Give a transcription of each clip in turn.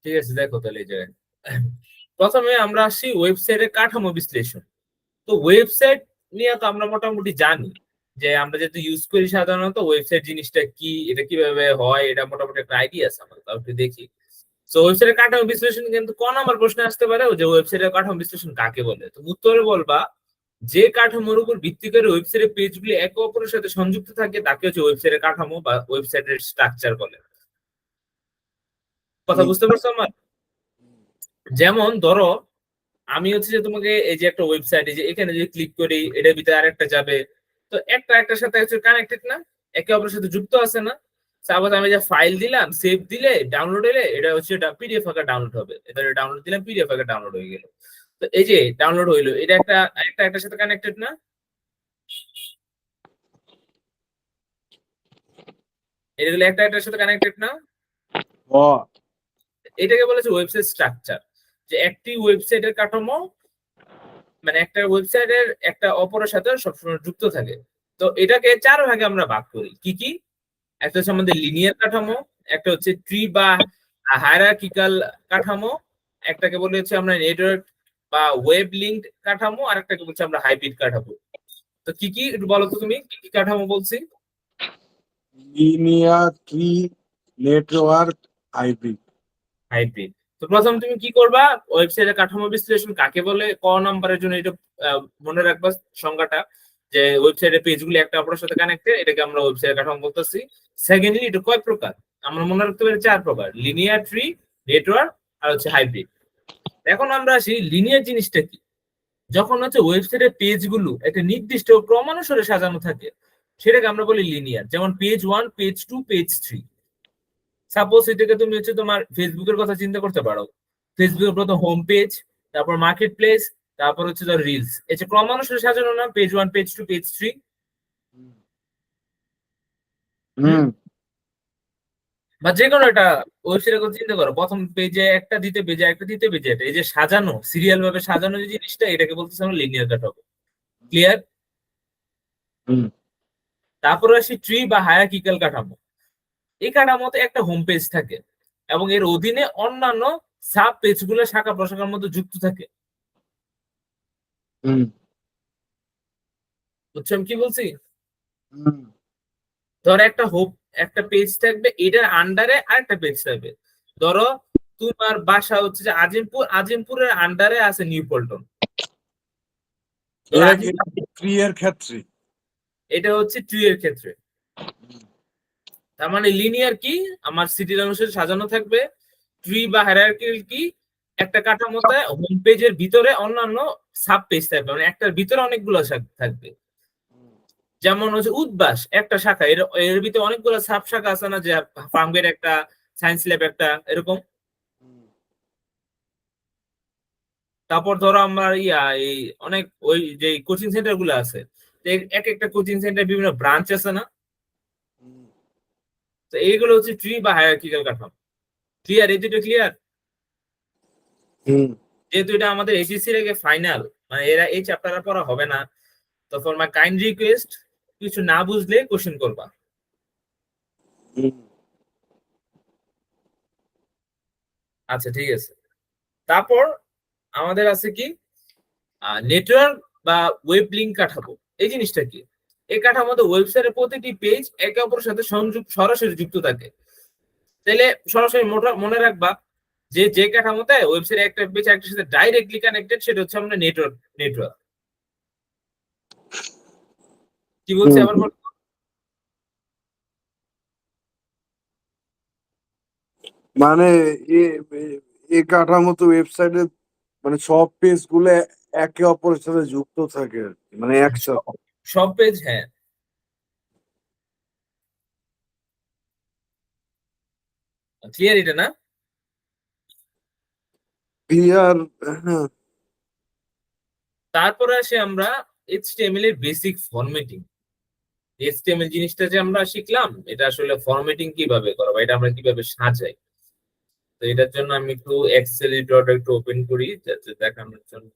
ঠিক আছে, দেখো তাহলে এই জায়গায় প্রথমে আমরা আসি ওয়েবসাইটের কাঠামো বিশ্লেষণ। তো ওয়েবসাইট নিয়ে তো আমরা মোটামুটি জানি, যে আমরা যেহেতু ইউজ করি সাধারণত, ওয়েবসাইট জিনিসটা কি, এটা কিভাবে হয়, এটা মোটামুটি একটা আইডিয়া আছে আমাদের, তাও একটু দেখি। তো ওয়েবসাইটের কাঠামো বিশ্লেষণ কিন্তু কোন নাম্বার প্রশ্নে আসতে পারে, যে ওয়েবসাইটের কাঠামো বিশ্লেষণ কাকে বলে। তো উত্তরে বলবা, যে কাঠামোর উপর ভিত্তি করে ওয়েবসাইটের পেজগুলি একে অপরের সাথে সংযুক্ত থাকে তাকে হচ্ছে ওয়েবসাইটের কাঠামো বা ওয়েবসাইটের স্ট্রাকচার বলে। কথা হুম, বুঝতে পারছো আমার? যেমন ধরো, আমি হচ্ছে যে তোমাকে এই যে একটা ওয়েবসাইট, এই যে এখানে যদি ক্লিক করি এটার ভিতরে আরেকটা যাবে, তো একটা একটার সাথে কানেক্টেড না, একে অপরের সাথে যুক্ত আছে না। সাপোজ আমি যে ফাইল দিলাম, সেভ দিলে, ডাউনলোড হলে এটা হচ্ছে পিডিএফ আকারে ডাউনলোড হবে, এটা ডাউনলোড দিলাম, পিডিএফ আকারে ডাউনলোড হয়ে গেল। তো এই যে ডাউনলোড হইলো, এটা একটা একটা একটার সাথে কানেক্টেড না, এগুলো একটা একটার সাথে কানেক্টেড না। ও এটাকে বলেছে ওয়েবসাইট স্ট্রাকচার, যে একটি ওয়েবসাইটের কাঠামো, মানে একটা ওয়েবসাইটের একটা অপরের সাথে সবসময় যুক্ত থাকে। তো এটাকে চার ভাগে আমরা ভাগ করি, কি কি? একটা হচ্ছে আমাদের লিনিয়ার কাঠামো, একটা হচ্ছে ট্রি বা হায়ারার্কিক্যাল কাঠামো, একটাকে বলে হচ্ছে আমরা নেটওয়ার্ক বা ওয়েব লিঙ্কড কাঠামো, আর একটাকে বলছি আমরা হাইব্রিড কাঠামো। তো কি কি একটু বলো তো, তুমি কি কি কাঠামো বলছি? Linear, tree, network, hybrid. Hybrid. তো প্রথম তুমি কি করবা, ওয়েবসাইটের কাঠামো বিশ্লেষণ কাকে বলে ক নাম্বারের জন্য এটা মনে রাখবা সংজ্ঞাটা, যে ওয়েবসাইটের পেজগুলি একটা অপরের সাথে কানেক্টেড, এটাকে আমরা ওয়েবসাইটের কাঠামো বলতেছি। সেকেন্ডলি, এটা কয় প্রকার? আমরা মনে রাখতে পারি চার প্রকার: লিনিয়ার, ট্রি, নেটওয়ার্ক, আর হচ্ছে হাইব্রিড। এখন আমরা আসি লিনিয়ার জিনিসটা কি। যখন হচ্ছে ওয়েবসাইটের পেজগুলো একটা নির্দিষ্ট ক্রমানুসারে সাজানো থাকে, সেটাকে আমরা বলি লিনিয়ার। যেমন পেজ 1, পেজ 2, পেজ 3। সাপোজ এটাকে তুমি হচ্ছে তোমার ফেসবুকের কথা চিন্তা করতে পারো। ফেসবুকের প্রথম হোম পেজ, তারপর মার্কেট প্লেস, তারপর হচ্ছে ধর রিলস, এই যে ক্রমানুসারে সাজানো না, পেজ 1, পেজ 2, পেজ 3। হুম। হুম। বা যে কোনো একটা ওয়েবসাইটের কথা চিন্তা করো, প্রথম পেজে একটা, দ্বিতীয় পেজে একটা, তৃতীয় পেজে একটা, এই যে সাজানো, সিরিয়াল ভাবে সাজানো যে জিনিসটা, এটাকে বলতেছে আমরা লিনিয়ার কাঠামো। ক্লিয়ার? হুম। তারপর আসি ট্রি বা হায়ারার্কিক্যাল কাঠামো। এই কাঠামোতে একটা হোম পেজ থাকে এবং এর অধীনে অন্যান্য সাব পেজ গুলো শাখা প্রশাখার মধ্যে যুক্ত থাকে। হুম। বুঝছো আমি কি বলছি? হুম। ধরো একটা হোপ, একটা পেজ থাকবে, এটার আন্ডারে আরেকটা পেজ থাকবে। ধরো তোমার বাসা হচ্ছে যে আজিমপুর, আজিমপুরের আন্ডারে আছে নিউ পল্টন। ধরো এটা কি আজিমপুর, ট্রি এর ক্ষেত্রে? এটা হচ্ছে ট্রি এর ক্ষেত্রে। তার মানে লিনিয়ার কি, আমার সিটির অনুসারে সাজানো থাকবে। ট্রি বা হায়ারার্কিক্যাল কি, একটা কাঠামোতে হোম পেজের ভিতরে অন্যান্য সাব পেজ থাকবে, মানে একটার ভিতরে অনেকগুলো থাকবে। যেমন হচ্ছে উদ্বাস একটা শাখা, এর এর ভিতরে অনেকগুলো সাব শাখা আছে না, যে ফার্মগেট একটা, সায়েন্স ল্যাব একটা, এরকম। তারপর ধরো আমরা এই অনেক ওই যে কোচিং সেন্টার গুলো আছে, তো এক একটা কোচিং সেন্টার বিভিন্ন ব্রাঞ্চ আছে না। তো এইগুলো হচ্ছে ট্রি বা হায়ারার্কিক্যাল কাঠামো। ক্লিয়ার? এই দুটো ক্লিয়ার? হুম। যেহেতু এটা আমাদের এইচএসসি এর ফাইনাল, মানে এরা এই চ্যাপ্টারটা পড়া হবে না, তো ফর মাই কাইন্ড রিকোয়েস্ট, কিছু না বুঝলে কোশ্চেন করবা। হুম। আচ্ছা, ঠিক আছে। তারপর আমাদের আছে কি, নেটওয়ার্ক বা ওয়েব লিঙ্ক কাঠামো। এই জিনিসটা কি? এই কাঠামোতে ওয়েবসাইটের প্রতিটি পেজ একে অপরের সাথে সংযুক্ত, সরাসরি যুক্ত থাকে। তাহলে সরাসরি মনে রাখবা, যে যে কাঠামোতে ওয়েবসাইট একটা পেজ একটার সাথে ডাইরেক্টলি কানেক্টেড, সেটা হচ্ছে আমরা নেটওয়ার্ক। নেটওয়ার্ক কি বলছি হুম। আবার বল। মানে এই কাঠামোতে ওয়েবসাইটে মানে সব পেজ গুলো একে অপরের সাথে যুক্ত থাকে আর কি, মানে সব একসাথে। সব পেজ, হ্যাঁ। ক্লিয়ার এটা না? ক্লিয়ার। হ্যাঁ। তারপরে আসি আমরা এইচটিএমএল এর বেসিক ফরম্যাটিং। এইচটিএমএল জিনিসটা যে আমরা শিখলাম, এটা আসলে ফরম্যাটিং কিভাবে করা, বা এটা আমরা কিভাবে সাজাই। তো এটার জন্য আমি একটু এক্সেল ডট একটু ওপেন করি যাতে দেখানোর জন্য।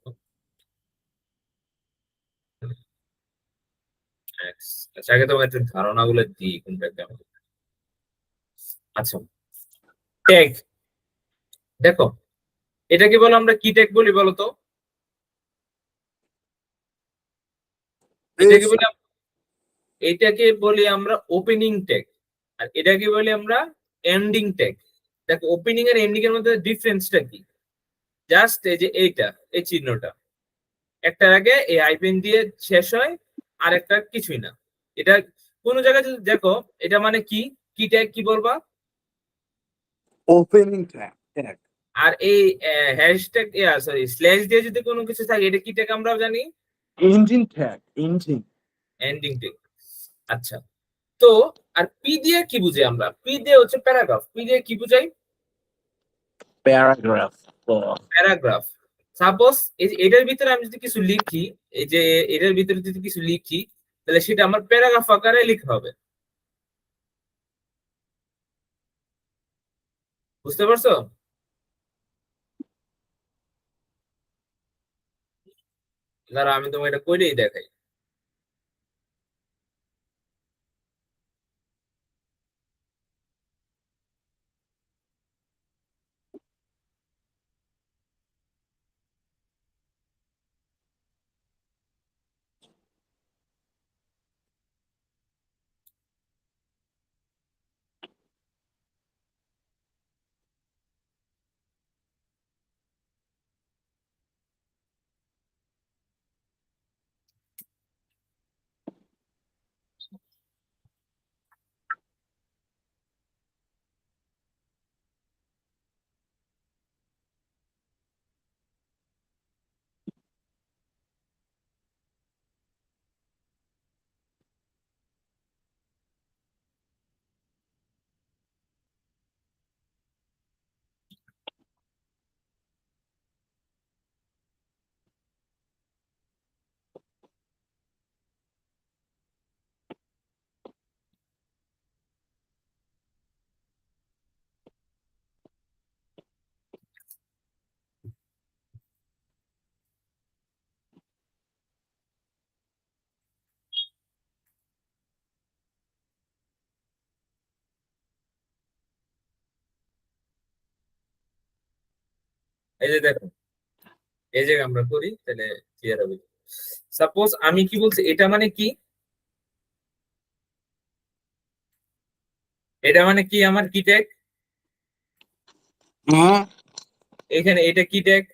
আচ্ছা, আগে তোমার একটু ধারণাগুলো দিই কোনটা কেমন। আচ্ছা, ট্যাগ। দেখো এটাকে বলো আমরা কি ট্যাগ বলি বলো তো? এটাকে বলি এটাকে বলি আমরা ওপেনিং ট্যাগ, আর এটাকে বলি আমরা এন্ডিং ট্যাগ। দেখো ওপেনিং আর এন্ডিং এর মধ্যে ডিফারেন্সটা কি? জাস্ট এই যে এইটা, এই চিহ্নটা, একটার আগে এই আইপেন দিয়ে শেষ হয়, আর একটা কিছুই না। এটা কোন জায়গায় যদি দেখো, এটা মানে কি, কি ট্যাগ কি বলবা? Opening tag. আর এই হ্যাশট্যাগ, সরি স্ল্যাশ দিয়ে যদি কোনো কিছু থাকে, এটা কি ট্যাগ আমরা জানি? Engine tag, engine. Ending tag. আচ্ছা, তো আর পি দিয়ে কি বুঝি আমরা? পি দিয়ে হচ্ছে প্যারাগ্রাফ। পি দিয়ে কি বুঝাই? প্যারাগ্রাফ। প্যারাগ্রাফ। সাপোজ এই যে এটার ভিতরে আমি যদি কিছু লিখি, এই যে এটার ভিতরে যদি কিছু লিখি, তাহলে সেটা আমার প্যারাগ্রাফ আকারে লিখতে হবে। বুঝতে পারছো? দাঁড়া আমি তোমাকে এটা কইলেই দেখাই। এই যে দেখো, এই যে আমরা করি তাহলে ক্লিয়ার হবে। সাপোজ আমি কি বলছি, এটা মানে কি, এটা মানে কি আমার কি ট্যাগ? হ্যাঁ, এখানে এটা কি ট্যাগ?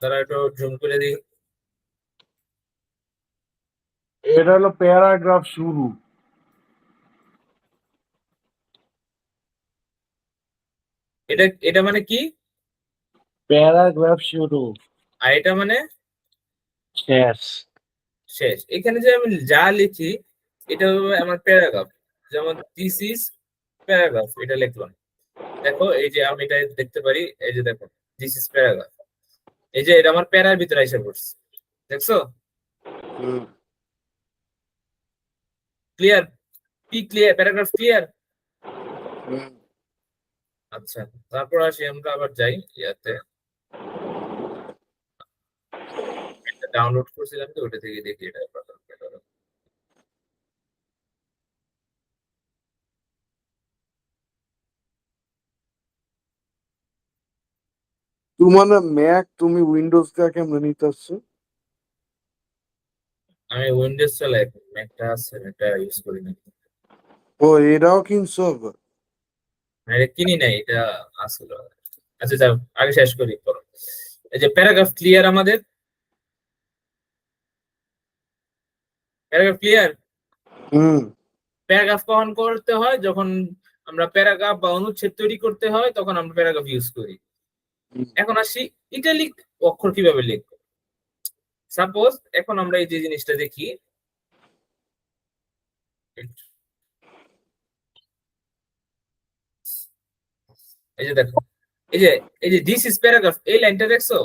তারা একটু জুম করে দিই। এটা হলো প্যারাগ্রাফ শুরু। এটা এটা মানে কি? প্যারাগ্রাফ শুরু। আর এটা মানে শেষ। শেষ। এখানে যে আমি যা লিখি এটা হবে আমার প্যারাগ্রাফ। যেমন দিস ইজ প্যারাগ্রাফ, এটা লিখলাম। দেখো এই যে আমি এটা দেখতে পারি, এই যে দেখো দিস ইজ প্যারাগ্রাফ। এই যে এটা আমার প্যারার ভিতরে এসে পড়ছে, দেখছো? হুম, ক্লিয়ার? কি ক্লিয়ার? Paragraph clear? হুম। আচ্ছা, তারপর আসি আমরা আবার যাই ইয়াতে, ডাউনলোড করছিলাম তো ওটা থেকে দেখি এটা। তোমার না ম্যাক, তুমি উইন্ডোজ টা কেমন নিতেছো? আমি উইন্ডোজ চালাই, ম্যাকটা আছে, ম্যাকটা ইউজ করি না। ও, এটাও কিনছো আবার? এটা কিনি নাই, এটা আসলো। আচ্ছা যাও, আগে শেষ করি পরে। এই যে প্যারাগ্রাফ ক্লিয়ার আমাদের, প্যারাগ্রাফ ক্লিয়ার। হুম, প্যারাগ্রাফ কখন করতে হয়? যখন আমরা প্যারাগ্রাফ বা অনুচ্ছেদ তৈরি করতে হয় তখন আমরা প্যারাগ্রাফ ইউজ করি। হুম। এখন আসি ইটালিক অক্ষর কিভাবে লিখবো। সাপোজ এখন আমরা এই যে জিনিসটা দেখি, এই যে দেখো, এই যে এই যে দিস ইজ প্যারাগ্রাফ, এই লাইনটা দেখছো?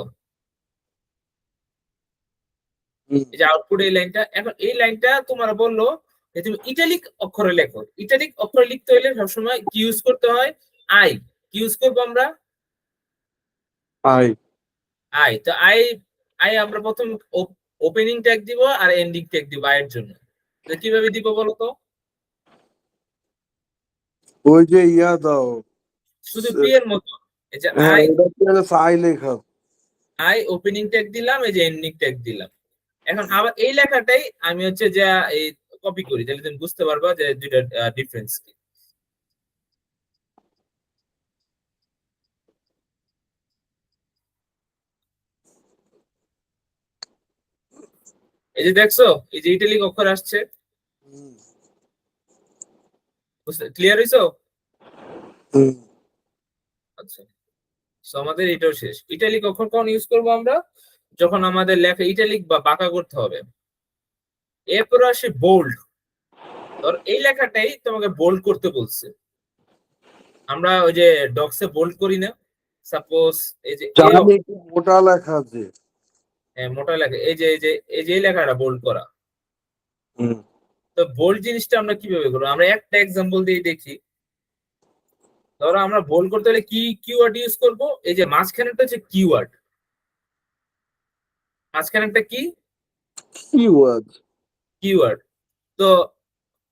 হুম। এই যে আউটপুট এই লাইনটা, এখন এই লাইনটা তোমার বললো যে তুমি ইটালিক অক্ষরে লেখো। ইটালিক অক্ষরে লিখতে হলে সবসময় কি ইউজ করতে হয়? আই। কি ইউজ করবো আমরা? আই। আই। তো আই, আই আমরা প্রথম ওপেনিং ট্যাগ দিব আর এন্ডিং ট্যাগ দিব আই এর জন্য। তো কিভাবে দিব বলো তো? ওই যে ইয়া দাও। শুধু পি এর মতো, এই যে হ্যাঁ, আই এটা কি হলো আই লেখা? আই ওপেনিং ট্যাগ দিলাম, এই যে এন্ডিং ট্যাগ দিলাম। এখন আবার এই লেখাটাই আমি হচ্ছে যে এই কপি করি, তাহলে তুমি বুঝতে পারবা যে দুইটা ডিফারেন্স কি। এই যে দেখছো, এই যে ইটালিক অক্ষর আসছে, হুম। ক্লিয়ার হইছো? হুম। আচ্ছা, সো আমাদের এটাও শেষ। ইটালিক অক্ষর কখন ইউজ করবো আমরা? যখন আমাদের লেখা ইটালিক বা বাঁকা করতে হবে। এরপর আসে বোল্ড। ধর এই লেখাটাই তোমাকে বোল্ড করতে বলছে, আমরা ওই যে ডক্সে বোল্ড করি না, সাপোজ এই যে এ জানি একটু মোটা লেখা আছে। মোটা লেখা, এই যে এই লেখাটা বোল্ড করা। হুম। তো বোল্ড জিনিসটা আমরা কিভাবে করবো? আমরা একটা এক্সাম্পল দিয়ে দেখি। ধরো আমরা বোল্ড করতে হলে কি কিওয়ার্ড ইউজ করব? এই যে মাঝখানেরটা হচ্ছে কিওয়ার্ড, মাঝখানেরটা কি? কিওয়ার্ড। কিওয়ার্ড। তো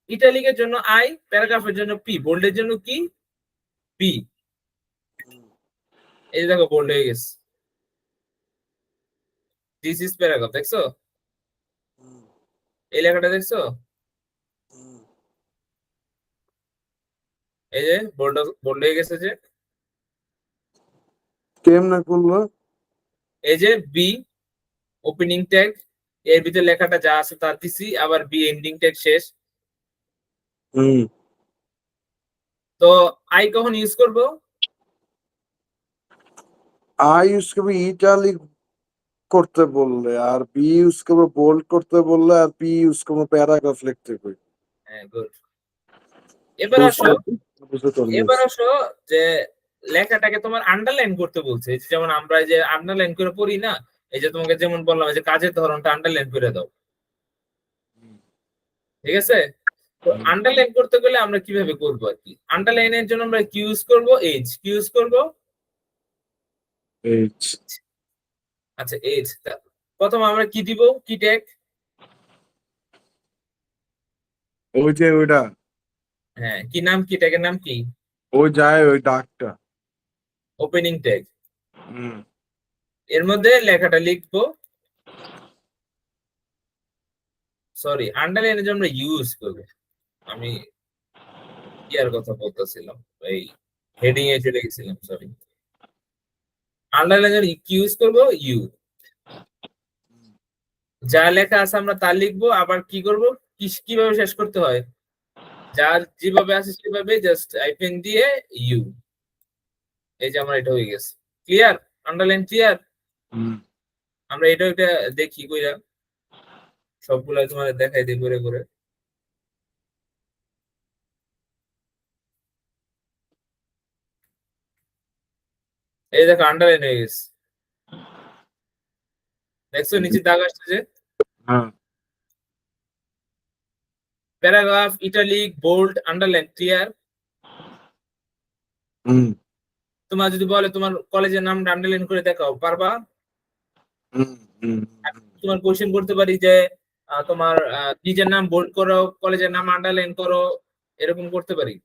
ইটালিকের জন্য আই, প্যারাগ্রাফের জন্য পি, বোল্ডের জন্য কি? পি। এই যে দেখো বোল্ড হয়ে গেছে, দিস ইজ প্যারাগ্রাফ, দেখছো? এই লেখাটা দেখছো? এই যে বোল্ড বোল্ড হয়ে গেছে যে। কেমনে করলো? এই যে বি ওপেনিং ট্যাগ, এর ভিতরে লেখাটা যা আছে তা দিছি, আবার বি এন্ডিং ট্যাগ শেষ। হুম। তো আই কখন ইউজ করব? আই ইউজ করবে ইটালিক করতে বললে, আর বি ইউজ করবে বোল্ড করতে বললে, আর পি ইউজ করবে প্যারাগ্রাফ লিখতে কই। হ্যাঁ, গুড। এবার আসো, বুঝতে এবার পারছি। আসো যে লেখাটাকে তোমার আন্ডারলাইন করতে বলছে। এই যে যেমন আমরা এই যে আন্ডারলাইন করে পড়ি না, এই যে তোমাকে যেমন বললাম এই যে কাজের ধরনটা আন্ডারলাইন করে দাও, ঠিক আছে? তো আন্ডারলাইন করতে গেলে আমরা কিভাবে করবো আর কি? আন্ডারলাইনের জন্য আমরা কি ইউজ করব? এজ। কি ইউজ করব? এইচ। আচ্ছা, এজ। প্রথম আমরা কি দিব? কি ট্যাগ? ওই যে ওইটা, হ্যাঁ, কি নাম? কি ট্যাগের নাম কি? ওই যায় ওই ডাকটা। Opening tag. হুম। এর মধ্যে লেখাটা লিখবো। সরি, আন্ডারলাইনের জন্য আমরা ইউজ করবো। আমি কি আর কথা বলতেছিলাম, এই হেডিং এ চলে গেছিলাম, সরি। আন্ডারলাইনের কি ইউজ করবো? ইউ। যা লেখা আছে আমরা তা লিখবো, আবার কি করব? কিভাবে শেষ করতে হয়? যার যেভাবে আছে সেভাবে জাস্ট আইপেন দিয়ে ইউ। এই যে আমার এটা হয়ে গেছে। ক্লিয়ার? Underline clear? হুম। আমরা এটা একটা দেখি কইরা, সবগুলা তোমাদের দেখাই দিই করে করে। এই দেখো আন্ডারলাইন হয়ে গেছে, দেখছো নিচে দাগ আসছে যে। হ্যাঁ। Paragraph, italic, bold, underline clear? হুম। তোমার যদি বলে তোমার কলেজের নাম আন্ডারলাইন করে দেখাও, পারবা? হুম। হুম। তোমার কোশ্চেন করতে পারি যে তোমার নিজের নাম বোল্ড করো, কলেজের নাম আন্ডারলাইন করো, এরকম করতে পারি।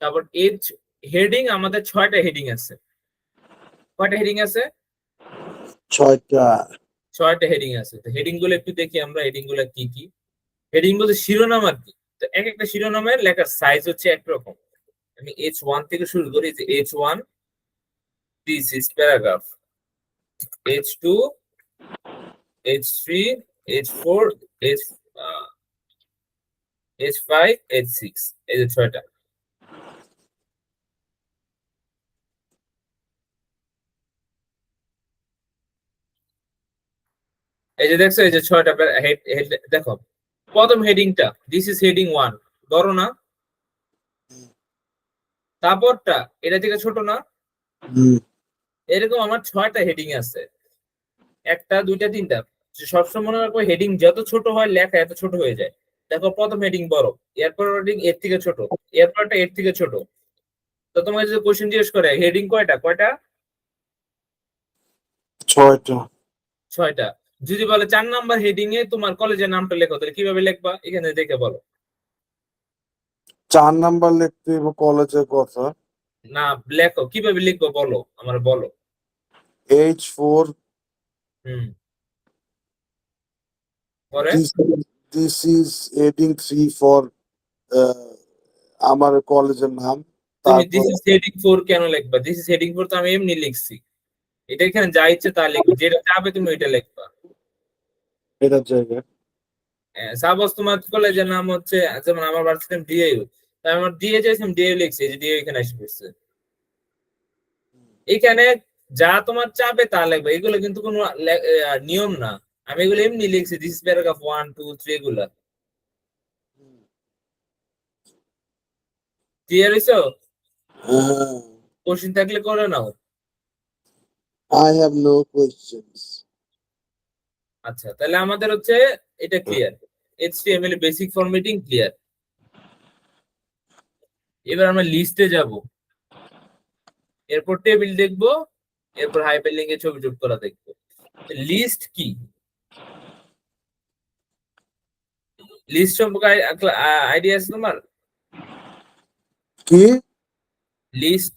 তারপর এজ হেডিং, আমাদের 6টা হেডিং আছে। কয়টা হেডিং আছে? 6টা। 6টা হেডিং আছে। তো হেডিং গুলো একটু দেখি আমরা, হেডিং গুলো কি কি। হেডিং বলতে শিরোনাম আর কি। তো এক একটা শিরোনামের লেখার সাইজ হচ্ছে একরকম। আমি H1 থেকে শুরু করি, যে H1 this is paragraph, H2, H3, H4, H H5, H6, এই যে 6টা। এই যে দেখছো, এই যে 6টা হেড দেখো। প্রথম হেডিংটা দিস ইজ হেডিং 1, বড় না? তারপরটা এটা থেকে ছোট না? হুম। এরকম আমার 6টা হেডিং আছে, একটা দুইটা তিনটা। সবসময় মনে রাখবো হেডিং যত ছোট হয় লেখা এত ছোট হয়ে যায়। দেখো প্রথম হেডিং বড়, এরপর হেডিং এর থেকে ছোট, এরপরটা এর থেকে ছোট। তো তোমাকে যদি কোশ্চেন জিজ্ঞেস করে হেডিং কয়টা, কয়টা? 6টা। 6টা। যদি বলে 4 নাম্বার হেডিং এ তোমার কলেজের নামটা লেখো, তাহলে কিভাবে লিখবা? এখানে দেখে বলো। 4 নাম্বার লিখতে হবে কলেজের কথা। না, লেখো কিভাবে লিখবো বলো, আমার বলো। H4 হুম, পরে this is heading 3 for আমার কলেজের নাম। তুমি দিস তারপর ইজ হেডিং 4 কেন লিখবা? দিস ইজ হেডিং 4 তো আমি এমনি লিখছি। এটা এখানে যা ইচ্ছে তা লিখবে, যেটা চাবে তুমি ওইটা লিখবা। এটার জায়গায় সাপোজ তোমার কলেজের নাম হচ্ছে, যেমন আমার ভার্সিটি ডিএইউ, তাই আমার ডিএ চাইছিলাম, ডিএ লিখছি, এই যে ডিএ এখানে এসে পড়ছে। এখানে যা তোমার চাবে তা লিখবে, এগুলো কিন্তু কোনো নিয়ম না। আমি এগুলো এমনি লিখছি, দিস ইজ প্যারাগ্রাফ 1 2 3 এগুলা। ক্লিয়ার হইছো? কোশ্চেন থাকলে করে নাও। I have no questions. আচ্ছা, তাহলে আমাদের হচ্ছে এটা clear, HTML basic formatting clear. এবার আমরা লিস্টে যাব, এরপর টেবিল দেখবো, এরপর হাইপারলিংক এ ছবি যোগ করা দেখবো। লিস্ট কি? লিস্ট সম্পর্কে আইডিয়া আছে তোমার? কি লিস্ট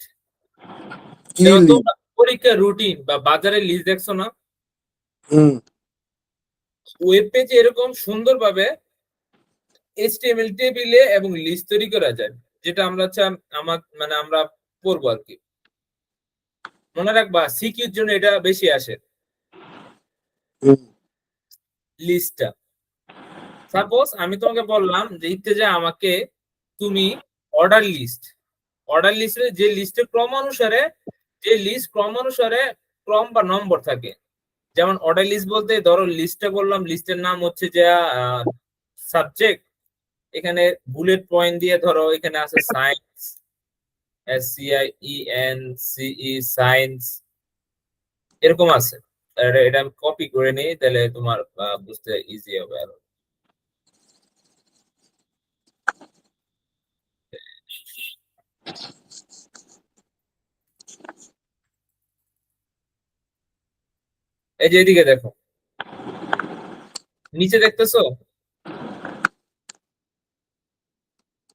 কি যেমন লিখ? তোমরা পরীক্ষার রুটিন বা বাজারের লিস্ট দেখছো না? হুম ওয়েব পেজে এরকম সুন্দরভাবে এইচটিএমএল টেবিলে এবং লিস্ট তৈরি করা যায়, যেটা আমরা আমার মানে আমরা পড়বো আর কি। মনে রাখবা সিকিউর জন্য এটা বেশি আসে, হুম লিস্টটা। সাপোজ আমি তোমাকে বললাম যে ইত্তেজা আমাকে তুমি অর্ডার লিস্ট, অর্ডার লিস্টে যে লিস্টের ক্রম অনুসারে ক্রম বা নম্বর থাকে। যেমন অর্ডার লিস্ট বলতে ধরো লিস্টটা বললাম, লিস্টের নাম হচ্ছে যে সাবজেক্ট, এখানে বুলেট পয়েন্ট দিয়ে ধরো এখানে আছে সায়েন্স, SCIENCE সায়েন্স, এরকম আছে। এটা আমি কপি করে নিই, তাহলে তোমার বুঝতে ইজি হবে আরো। এই যে এদিকে দেখো, নিচে দেখতেছো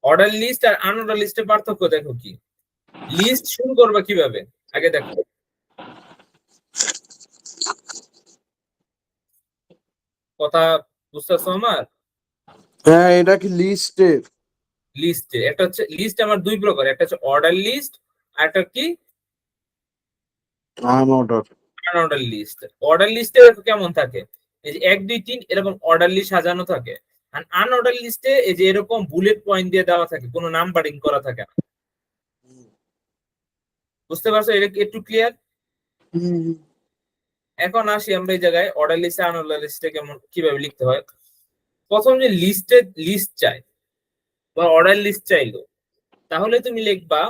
অর্ডার লিস্ট আর আনঅর্ডার লিস্টের পার্থক্য দেখো কি। লিস্ট শুরু করবা কিভাবে আগে দেখো, কথা বুঝতেছো আমার? হ্যাঁ এটা কি লিস্টের? লিস্টে একটা হচ্ছে লিস্ট আমার দুই প্রকার, একটা হচ্ছে অর্ডার লিস্ট আর একটা কি আনঅর্ডার। Unorder list. অর্ডার লিস্টে কেমন থাকে, এই যে 1 2 3 এরকম অর্ডার লিস্ট সাজানো থাকে। আর আনঅর্ডার লিস্টে এই যে এরকম বুলেট পয়েন্ট দিয়ে দেওয়া থাকে, কোনো নাম্বারিং করা থাকে না। বুঝতে পারছো? এটা কি একটু ক্লিয়ার? হুম এখন আসি আমরা এই জায়গায় অর্ডার লিস্টে আনঅর্ডার লিস্টে কেমন কিভাবে লিখতে হয়। প্রথম যে লিস্ট চাই বা অর্ডার লিস্ট চাইলো, তাহলে তুমি লিখবা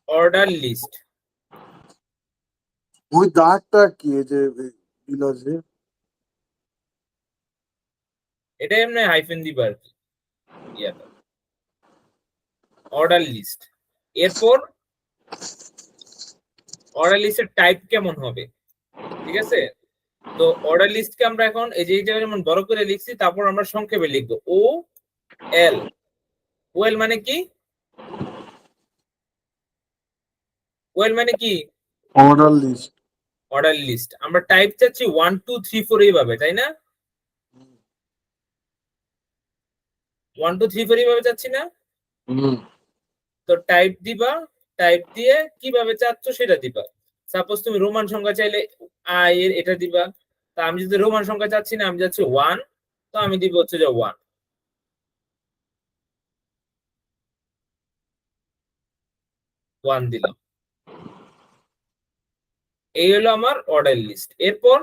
অর্ডার লিস্ট। ওই দাগটা কি এই যে দিল যে? এটা এমনি হাইফেন দিবা আর কি, ইয়াটা অর্ডার লিস্ট। এরপর অর্ডার লিস্টের টাইপ কেমন হবে, ঠিক আছে? তো অর্ডার লিস্টকে আমরা এখন এই যে এই জায়গায় যেমন বড় করে লিখছি, তারপর আমরা সংক্ষেপে লিখবো এল। ওয়েল মানে কি? ওয়েল মানে কি? Order list. Order list. আমরা টাইপ চাচ্ছি 1 2 3 4 এইভাবে, তাই না? 1 2 3 4 এইভাবে চাচ্ছি না? হুম তো টাইপ দিবা, টাইপ দিয়ে কিভাবে চাচ্ছ সেটা দিবা। সাপোজ তুমি রোমান সংখ্যা চাইলে আই এর এটা দিবা। তা আমি যদি রোমান সংখ্যা চাচ্ছি না, আমি যাচ্ছি 1, তো আমি দিব হচ্ছে যে 1 1 দিলাম। এই হলো আমার অর্ডার লিস্ট। এরপর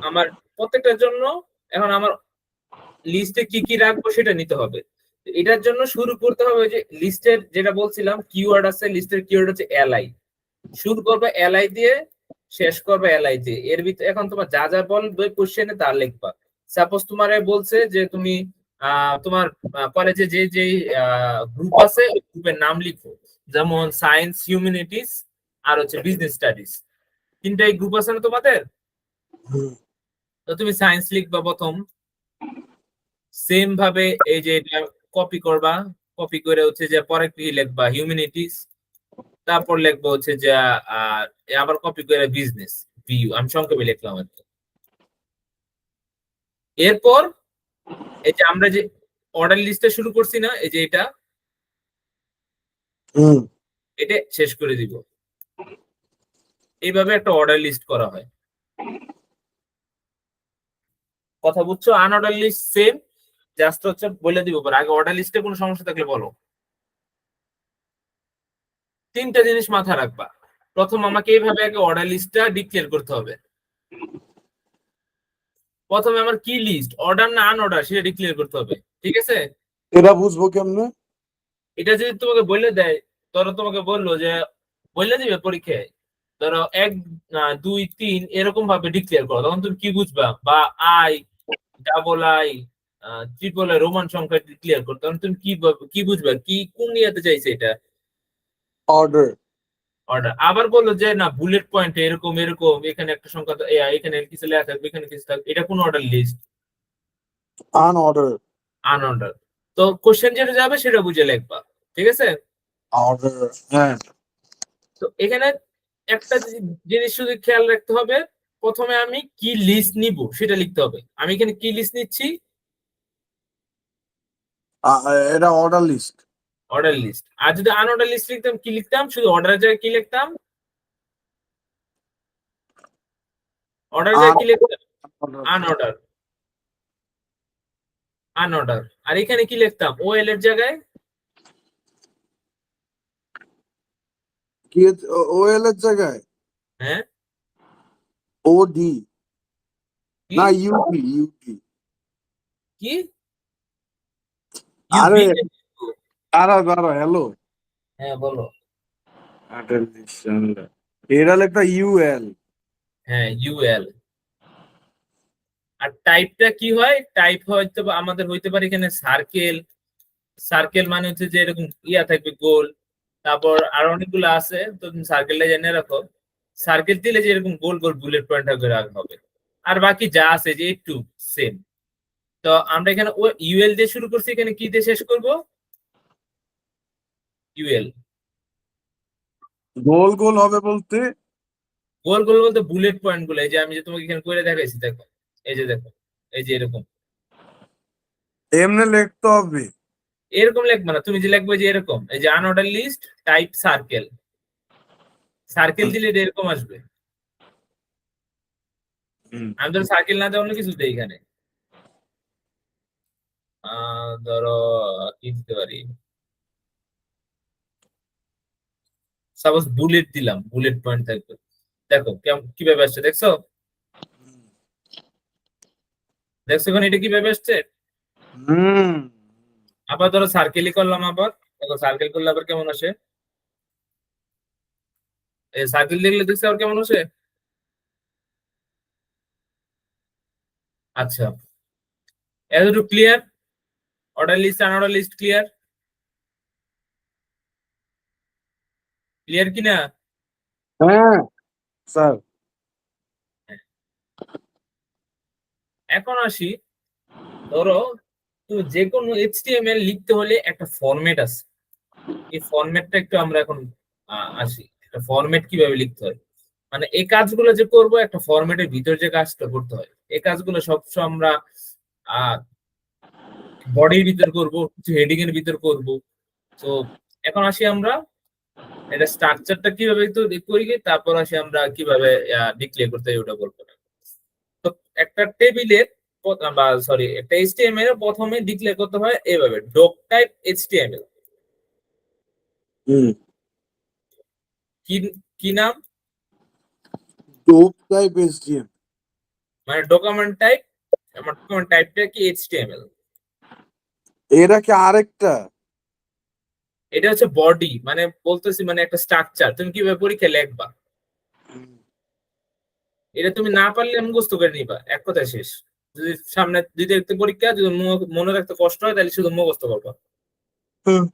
আমার প্রত্যেকটার জন্য এখন আমার লিস্টে কি কি রাখবো সেটা নিতে হবে। এটার জন্য শুরু করতে হবে যে লিস্টের যেটা বলছিলাম কিওয়ার্ড আছে, লিস্টের কিওয়ার্ড হচ্ছে এলআই। শুরু করবে এলআই দিয়ে, শেষ করবে এলআই দিয়ে। এর ভিতরে এখন তোমার যা যা বলবে কোশ্চেনে তা লিখবা। সাপোজ তোমার বলছে যে তুমি তোমার কলেজে যে যে গ্রুপ আছে ওই গ্রুপের নাম লিখো, যেমন সায়েন্স, হিউম্যানিটিস আর হচ্ছে বিজনেস স্টাডিজ। তিনটাই গ্রুপ আছে না তোমাদের? হুম তো তুমি সায়েন্স লিখবা প্রথম, সেম ভাবে এই যে এটা কপি করবা, কপি করে হচ্ছে যে পরে কি লিখবা হিউম্যানিটিস, তারপর লিখবো হচ্ছে যে আবার কপি করে বিজনেস, বিইউ, আমি সংক্ষেপে লিখলাম আর কি। এরপর এই যে আমরা যে অর্ডার লিস্টটা শুরু করছি না, এই যে হুম এটা শেষ করে দিব। এইভাবে একটা অর্ডার লিস্ট করা হয়। কথা বুঝছো? আনঅর্ডার লিস্ট সেম, জাস্ট হচ্ছে বলে দিব পরে। আগে অর্ডার লিস্টে কোনো সমস্যা থাকলে বলো। তিনটা জিনিস মাথায় রাখবা। প্রথম আমাকে এইভাবে আগে অর্ডার লিস্টটা ডিক্লেয়ার করতে হবে। প্রথমে আমার কি লিস্ট, অর্ডার না আনঅর্ডার, সেটা ডিক্লেয়ার করতে হবে। ঠিক আছে? এটা বুঝবো কেমনে? এটা যদি তোমাকে বলে দেয়, ধরো তোমাকে বললো যে বলে দিবে পরীক্ষায়, ধরো 1 2 3 এরকম ভাবে ডিক্লেয়ার করো, তখন তুমি কি বুঝবা? বা I, double I, triple I, Roman সংখ্যা ডিক্লেয়ার করো, তখন তুমি কি বুঝবা কি কোন ইয়াতে চাইছে এটা অর্ডার। অর্ডার। আবার বললো যে না বুলেট পয়েন্ট এরকম এরকম, এখানে একটা সংখ্যা এখানে কিছু লেখা থাকবে, এখানে কিছু থাকবে, এটা কোন অর্ডার লিস্ট? আনঅর্ডার। আনঅর্ডার। তো কোশ্চেন যেটা যাবে সেটা বুঝে লিখবা। ঠিক আছে? অর্ডার। হ্যাঁ। তো এখানে একটা জিনিস শুধু খেয়াল রাখতে হবে, প্রথমে আমি কি লিস্ট নিব সেটা লিখতে হবে। আমি এখানে কি লিস্ট নিচ্ছি? এটা অর্ডার লিস্ট। Order list. আর যদি আনঅর্ডার লিস্ট লিখতাম কি লিখতাম? শুধু অর্ডারের জায়গায় কি লিখতাম? অর্ডার জায়গায় কি লিখতাম? আনঅর্ডার। আনঅর্ডার। আর এখানে কি লিখতাম? ওএল এর জায়গায় কি? ওএল এর জায়গায় হ্যাঁ ওডি। কি না, ইউপি ইউপি। কি আরে ইউভি? দাঁড়া হ্যালো। হ্যাঁ বলো। এটা একটা ইউএল। হ্যাঁ ইউএল। আর টাইপটা কি হয়? টাইপ হয়তো বা আমাদের হইতে পারে এখানে সার্কেল। সার্কেল মানে হচ্ছে যে এরকম ইয়া থাকবে গোল। তারপর আর অনেকগুলো আছে, তো তুমি সার্কেলটা জেনে রাখো। সার্কেল দিলে যে এরকম গোল গোল বুলেট পয়েন্ট করে রাখা হবে। আর বাকি যা আছে যে একটু সেম। তো আমরা এখানে ও ইউএল দিয়ে শুরু করছি, এখানে কি দিয়ে শেষ করব? ইউএল। গোল গোল হবে বলতে? গোল গোল বলতে বুলেট পয়েন্ট গুলো, এই যে আমি যে তোমাকে এখানে করে দেখাইছি, দেখো। এই যে দেখো, এই যে এরকম এমনি লিখতে হবে? এরকম লিখবে না, তুমি যে লিখবে যে এরকম, এই যে unorder list type circle. Circle দিলে এটা এরকম আসবে। হুম। আমি ধরো সার্কেল না দেওয়া অন্য কিছু দিই এখানে। ধরো কি দিতে পারি? সাপোজ বুলেট দিলাম, বুলেট পয়েন্ট থাকবে। দেখো কেমন কিভাবে আসছে, দেখছো? দেখছো এখন এটা কিভাবে আসছে? হুম। আবার ধরো সার্কেলই করলাম, আবার দেখো সার্কেল করলে আবার কেমন আসে। এই সার্কেল দেখলে দেখছো আবার কেমন আসে। আচ্ছা, এতটুকু clear? Order list unorder list clear? Clear কিনা? হ্যাঁ স্যার। এখন আসি, ধরো তুমি যে কোনো এইচটিএমএল লিখতে হলে একটা ফরম্যাট আছে। এই ফরম্যাটটা একটু আমরা এখন আসি, একটা ফরম্যাট কিভাবে লিখতে হয়। মানে এই কাজগুলো যে করব, একটা ফরম্যাটের ভিতর যে কাজটা করতে হয়, এই কাজগুলো সবসময় আমরা বডির ভিতর করব, কিছু হেডিং এর ভিতর করব। তো এখন আসি আমরা এটা স্ট্রাকচারটা কিভাবে তো করি, তারপর আসি আমরা কিভাবে ডিক্লেয়ার করতে হয় ওটা বলবো। তো একটা টেবিলের বা সরি একটা এইচটিএমএল এর প্রথমে ডিক্লেয়ার করতে হয় এইভাবে, ডক টাইপ এইচটিএমএল। হুম। কি কি নাম? Dope type SDM. মানে ডকুমেন্ট টাইপ। আমার ডকুমেন্ট টাইপটা কি এইচটিএমএল। এরা কি আরেকটা? এটা হচ্ছে বডি, মানে বলতেছি মানে একটা স্ট্রাকচার, তুমি কিভাবে পরীক্ষা লিখবা। এটা তুমি না পারলে মুখস্থ করে নিবা, এক কথায় শেষ। যদি সামনে দিতে দিতে পরীক্ষা যদি মনে রাখতে কষ্ট হয়, তাহলে শুধু মুখস্থ করবা। হুম।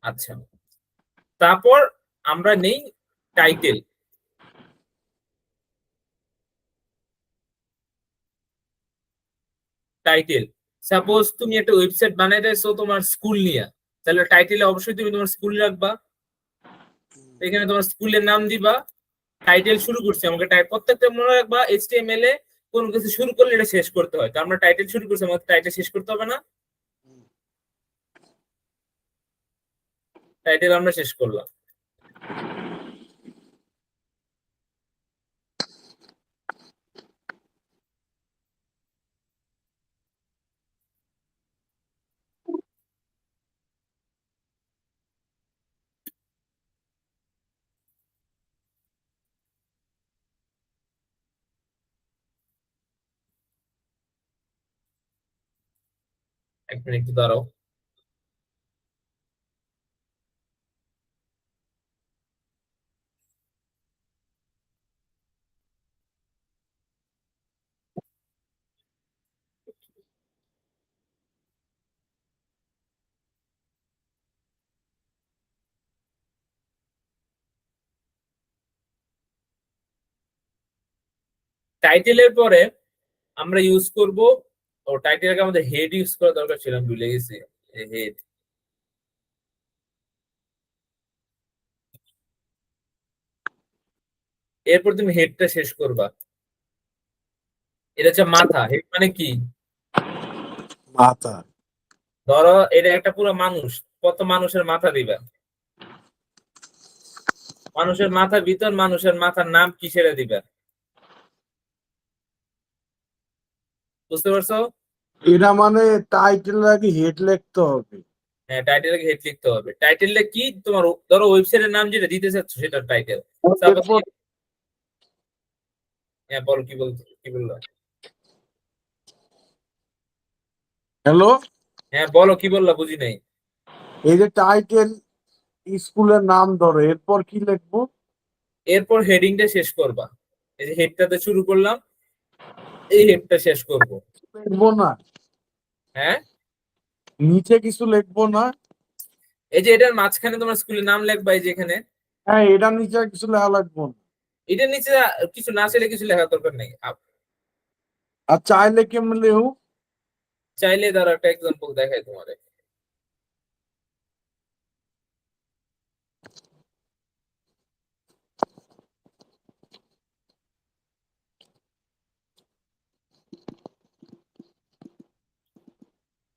আচ্ছা, তারপর আমরা নেই টাইটেল। টাইটেল, সাপোজ তুমি একটা ওয়েবসাইট বানাইতেছো তোমার স্কুল নিয়ে, তাহলে টাইটেলে অবশ্যই তুমি তোমার স্কুল রাখবা, এখানে তোমার স্কুলের নাম দিবা। টাইটেল শুরু করছি, আমাকে প্রত্যেকটা মনে রাখবা এইচটিএমএল এ কোন কিছু শুরু করলে এটা শেষ করতে হয়, তো আমরা টাইটেল শুরু করছি, আমাদের টাইটেল শেষ করতে হবে না? টাইটেল আমরা শেষ করলাম। এক মিনিট একটু দাঁড়াও। টাইটেলের পরে আমরা ইউজ করব, ও টাইটেল আগে আমাদের হেড ইউজ করা দরকার ছিল, আমি ভুলে গেছি। হেড, এরপর তুমি হেডটা শেষ করবা। এটা হচ্ছে মাথা। হেড মানে কি? মাথা। ধরো এটা একটা পুরো মানুষ, কত মানুষের মাথা দিবা, মানুষের মাথার ভিতর মানুষের মাথার নাম কি সেটা দিবা। বুঝতে পারছো? এটা মানে টাইটেল আগে হেড লিখতে হবে। হ্যাঁ, টাইটেল হেড লিখতে হবে। টাইটেলটা কি তোমার, ধরো ওয়েবসাইটের নাম যেটা দিতে চাচ্ছ সেটা টাইটেল। সাপোজ, এরপর হ্যাঁ বলো কি বলছো, কি বললো? হ্যালো, হ্যাঁ বলো কি বললা, বুঝি নাই। এই যে টাইটেল স্কুলের নাম ধরো, এরপর কি লিখবো? এরপর হেডিংটা শেষ করবা। এই যে হেডটাতে শুরু করলাম, এই হেডটা শেষ করব। লিখবো না? হ্যাঁ, নিচে কিছু লিখবো না? এই যে এটার মাঝখানে তোমার স্কুলের নাম লিখবা, এই যে এখানে হ্যাঁ, এটার নিচে আর কিছু লেখা লাগবো না? এটার নিচে কিছু না চাইলে কিছু লেখার দরকার নেই। আর চাইলে কেমন লেখো? চাইলে ধরো একটা এক্সাম্পল দেখাই তোমার।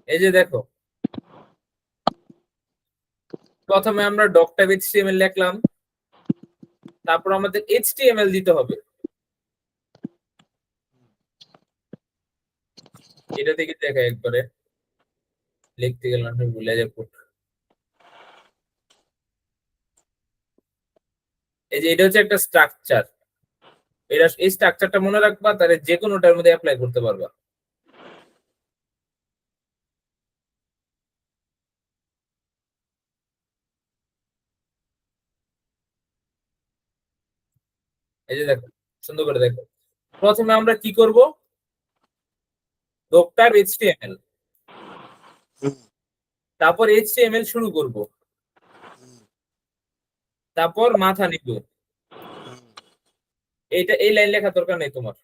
এই যে দেখো, প্রথমে আমরা ডক টাইপ এইচটিএমএল লিখলাম, তারপর আমাদের এইচটিএমএল দিতে হবে। এটা থেকে দেখাই একবারে, লিখতে গেলাম আমি ভুলে যাবো। এই যে এটা হচ্ছে একটা স্ট্রাকচার, এটা এই স্ট্রাকচারটা মনে রাখবা, তাহলে যে কোনোটার মধ্যে অ্যাপ্লাই করতে পারবা। এই যে দেখো, সুন্দর করে দেখো, প্রথমে আমরা কি করব, ডক টাইপ এইচটিএমএল, তারপর এইচটিএমএল শুরু করব, তারপর মাথা নিব। এইটা এই লাইন লেখা দরকার নেই তোমার।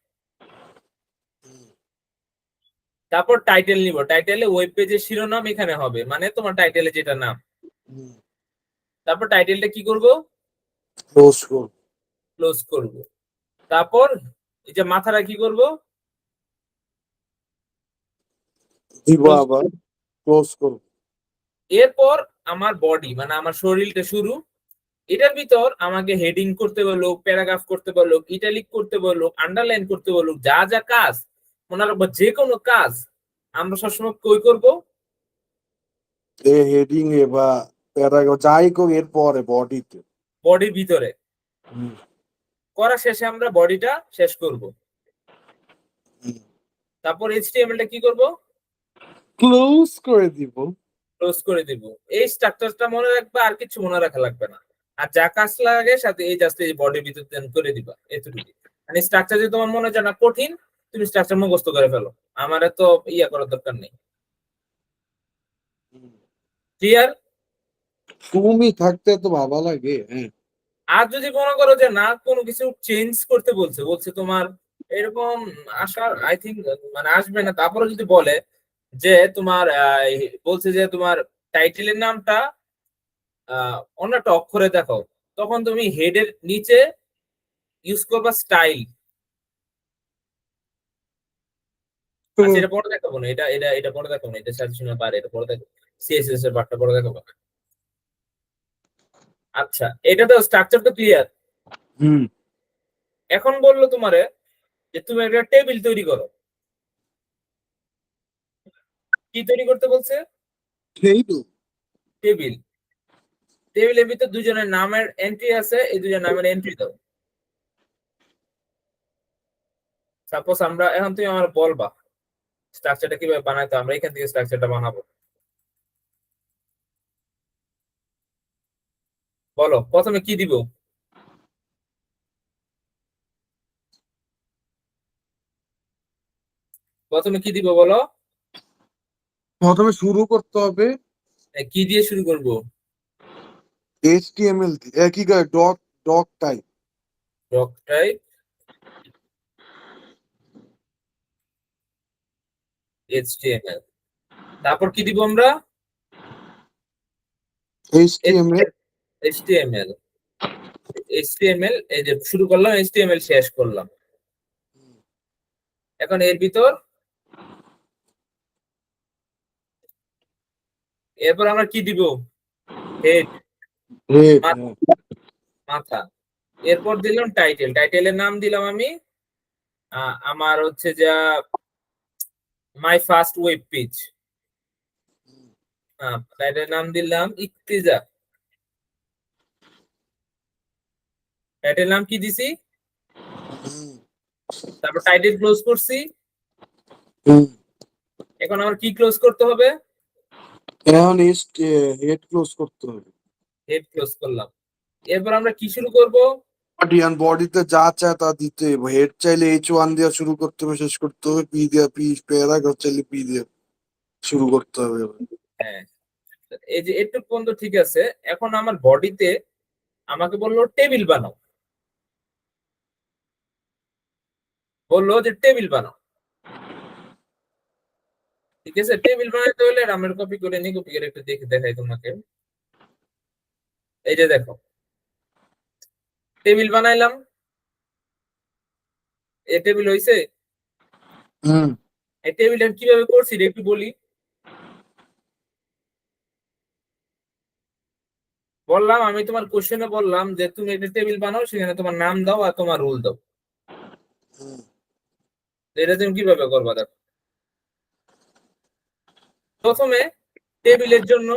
তারপর টাইটেল নিব, টাইটেলে ওয়েব পেজের শিরোনাম এখানে হবে, মানে তোমার টাইটেলে যেটা নাম। তারপর টাইটেলটা কি করব, ক্লোজ করো। ক্লোজ করব। তারপর এই যে মাথাটা কি করব, দিব ক্লোজ। আবার, ক্লোজ করো। এরপর আমার বডি মানে আমার শরীরটা শুরু, এটার ভিতর আমাকে হেডিং করতে বললো, প্যারাগ্রাফ করতে বললো, ইটালিক করতে বললো, আন্ডারলাইন করতে বললো, যা যা কাজ মনে রাখবো, যে কোনো কাজ আমরা সবসময় কই করব, এ হেডিং এ বা প্যারাগ্রাফ যাই হোক এর পরে বডিতে। বডির ভিতরে। করা শেষে আমরা বডিটা শেষ করব। তারপর এইচটিএমএলটা কি করব, ক্লোজ করে দিব। ক্লোজ করে দিব। এই স্ট্রাকচারটা মনে রাখবে, আর কিছু মনে রাখা লাগবে না। আর যা কাজ লাগে সাথে এই জাস্ট এই বডির ভিতর করে দিবা, এতটুকু। মানে স্ট্রাকচার যদি তোমার মনে হয় না কঠিন, তুমি স্ট্রাকচার মুখস্থ করে ফেলো, আমার তো ইয়া করার দরকার নেই। ক্লিয়ার? তুমি থাকতে তো ভালো লাগে, হ্যাঁ। আর যদি মনে করো যে না, কোনো কিছু চেঞ্জ করতে বলছে, বলছে তোমার এরকম আসার আই থিঙ্ক মানে আসবে না। তারপরে যদি বলে যে তোমার বলছে যে তোমার টাইটেলের নামটা অন্য একটা অক্ষরে দেখো, তখন তুমি হেডের নিচে ইউজ করবা স্টাইল। আচ্ছা এটা পরে দেখাবো না, এটা পরে দেখাবো না, এটা সাজেশনের বাইরে, এটা পরে দেখাবো। সিএসএস এর পার্টটা পরে দেখাবো। আচ্ছা এটা তো স্ট্রাকচার তো ক্লিয়ার। হুম। এখন বললো তোমারে যে তুমি একটা টেবিল তৈরি করো। কি তৈরি করতে বলছে? সেই তো। টেবিল। টেবিলের ভিতর দুজনের নামের এন্ট্রি আছে, এই দুজনের নামের এন্ট্রি দাও। সাপোজ আমরা এখন, তুমি আমার বলবা স্ট্রাকচারটা কিভাবে বানাইতে, আমরা এখান থেকে স্ট্রাকচারটা বানাবো। বলো প্রথমে কি দিব? প্রথমে কি দিব বলো? প্রথমে শুরু করতে হবে কি দিয়ে শুরু করব? HTML দিয়ে, কি করে, doc doc type. Doc type HTML. তারপর কি দিব আমরা? HTML। এইচটিএমএল। এইচটিএমএল এই যে শুরু করলাম, এইচটিএমএল শেষ করলাম। এখন এর ভিতর এরপর আমরা কি দিব? Head, red. মাথা। এরপর দিলাম টাইটেল, টাইটেলের নাম দিলাম আমি আমার হচ্ছে যা মাই ফার্স্ট ওয়েব পেজ। টাইটেলের নাম দিলাম ইক্তিজা। টাইটেল নাম কি দিছি? তারপর টাইটেল ক্লোজ করছি। এখন আমার কি ক্লোজ করতে হবে? এখন হেড ক্লোজ করতে হবে। হেড ক্লোজ করলাম। এরপর আমরা কি শুরু করব? বডি, আর বডিতে যা চায় তা দিতে হবে। হেড চাইলে H1 দিয়ে শুরু করতে হবে, শেষ করতে হবে পি দিয়ে, পি প্যারাগ্রাফ চাইলে পি দিয়ে শুরু করতে হবে। হ্যাঁ, এই যে এটুকু পর্যন্ত ঠিক আছে। এখন আমার বডিতে আমাকে বললো টেবিল বানাও, বললো যে টেবিল বানাও। ঠিক আছে, টেবিল বানাইতে হলে আমরা কপি করে নিই, কপি করে একটু দেখে দেখাই তোমাকে। এই যে দেখো, টেবিল বানাইলাম। এই টেবিল হইছে। হুম। এই টেবিলটা কিভাবে করছি এটা একটু বলি। বললাম আমি তোমার কোশ্চেনে বললাম যে তুমি একটা টেবিল বানাও, সেখানে তোমার নাম দাও আর তোমার রোল দাও। তো এটা তুমি কিভাবে করবা দেখো। প্রথমে টেবিলের জন্য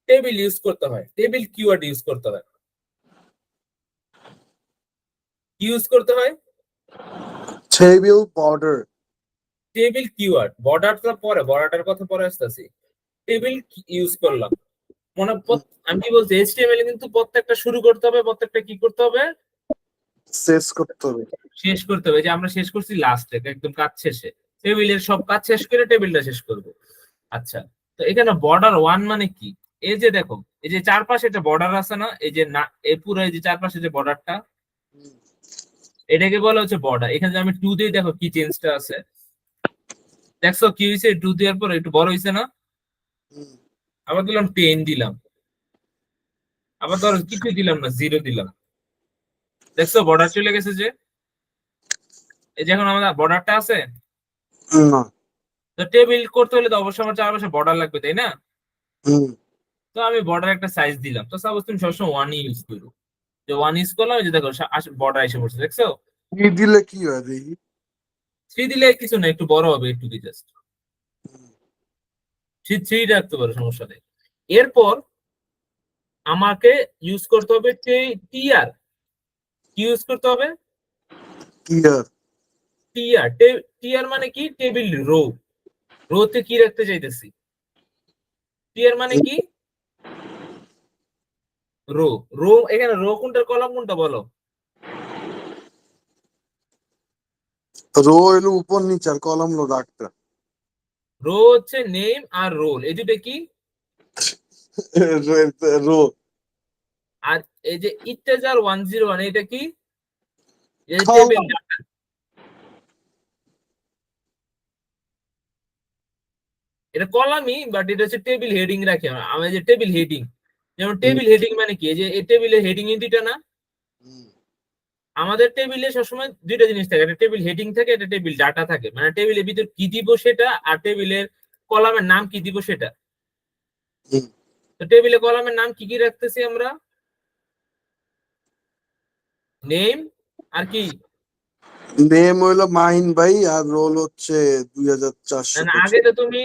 টেবিল ইউজ করতে হয়, টেবিল কিওয়ার্ড ইউজ করতে হয়। কি ইউজ করতে হয়? Table border. Table keyword. বর্ডারটা পরে, বর্ডারটার কথা পরে আসতেছি। টেবিল ইউজ করলাম মনে আমি কি বলছি, এইচটিএমএল কিন্তু প্রত্যেকটা শুরু করতে হবে, প্রত্যেকটা কি করতে হবে? শেষ করতে হবে। শেষ করতে হবে। যে আমরা শেষ করছি লাস্টে, একদম কাজ শেষে। টেবিলের সব কাজ শেষ করে টেবিলটা শেষ করব। আচ্ছা, তো এখানে বর্ডার ওয়ান মানে কি? এই যে দেখো, এই যে চারপাশে একটা বর্ডার আছে না, এই যে না, এই পুরো এই যে চারপাশে যে বর্ডারটা, এটাকে বলা হচ্ছে বর্ডার। এখানে যে আমি টু দিয়ে, দেখো কি চেঞ্জটা আছে, দেখছো কি হয়েছে? টু দেওয়ার পর একটু বড় হয়েছে না? আবার দিলাম 10 দিলাম, আবার ধরো কিছু দিলাম না, 0 দিলাম। দেখছো বর্ডার চলে গেছে যে। এই যে এখন আমাদের বর্ডারটা আছে। না। তো টেবিল করতে হলে তো অবশ্যই আমার চারপাশে বর্ডার লাগবে, তাই না? হুম। তো আমি বর্ডার একটা সাইজ দিলাম। তো সাপোজ তুমি সবসময় ওয়ান ইউজ করো, যে ওয়ান ইউজ করলাম, এই যে দেখো বর্ডার এসে পড়ছে, দেখছো? কি দিলে কি হয় দেখি। 3 দিলে কিছু না, একটু বড় হবে, একটু জাস্ট 3 রাখতে পারো, সমস্যা নেই। এরপর আমাকে ইউজ করতে হবে টিআর। কি ইউজ করতে হবে? কি আর? টিআর। টিআর মানে কি? Table row. রোতে কি রাখতে চাইতেছি? টিআর মানে কি? রো। রো, এখানে রো কোনটা কলাম কোনটা বলো? রো হলো উপর নিচে, আর কলাম হলো ডাকটা। রো হচ্ছে নেম আর রোল, এই দুটো কি? রো। আর এই যে ইত্তেজার 101, এটা কি? এই টেবিল, কলাম। এটা কলামই, বাট এটা হচ্ছে টেবিল হেডিং রাখি আমরা, আমরা যে টেবিল হেডিং, যেমন টেবিল হেডিং মানে কি, এই যে এই টেবিলের হেডিং এন্ট্রিটা না, আমাদের টেবিলে সবসময় দুইটা জিনিস থাকে, একটা টেবিল হেডিং থাকে, একটা টেবিল ডাটা থাকে, মানে টেবিলের ভিতর কি দিব সেটা, আর টেবিলের কলামের নাম কি দিব সেটা। তো টেবিলে কলামের নাম কি কি রাখতেছি আমরা, নেম আর কি, নেম হইলো মাহিন ভাই, আর রোল হচ্ছে না 2400 না, আগে পঁচিশ। তো তুমি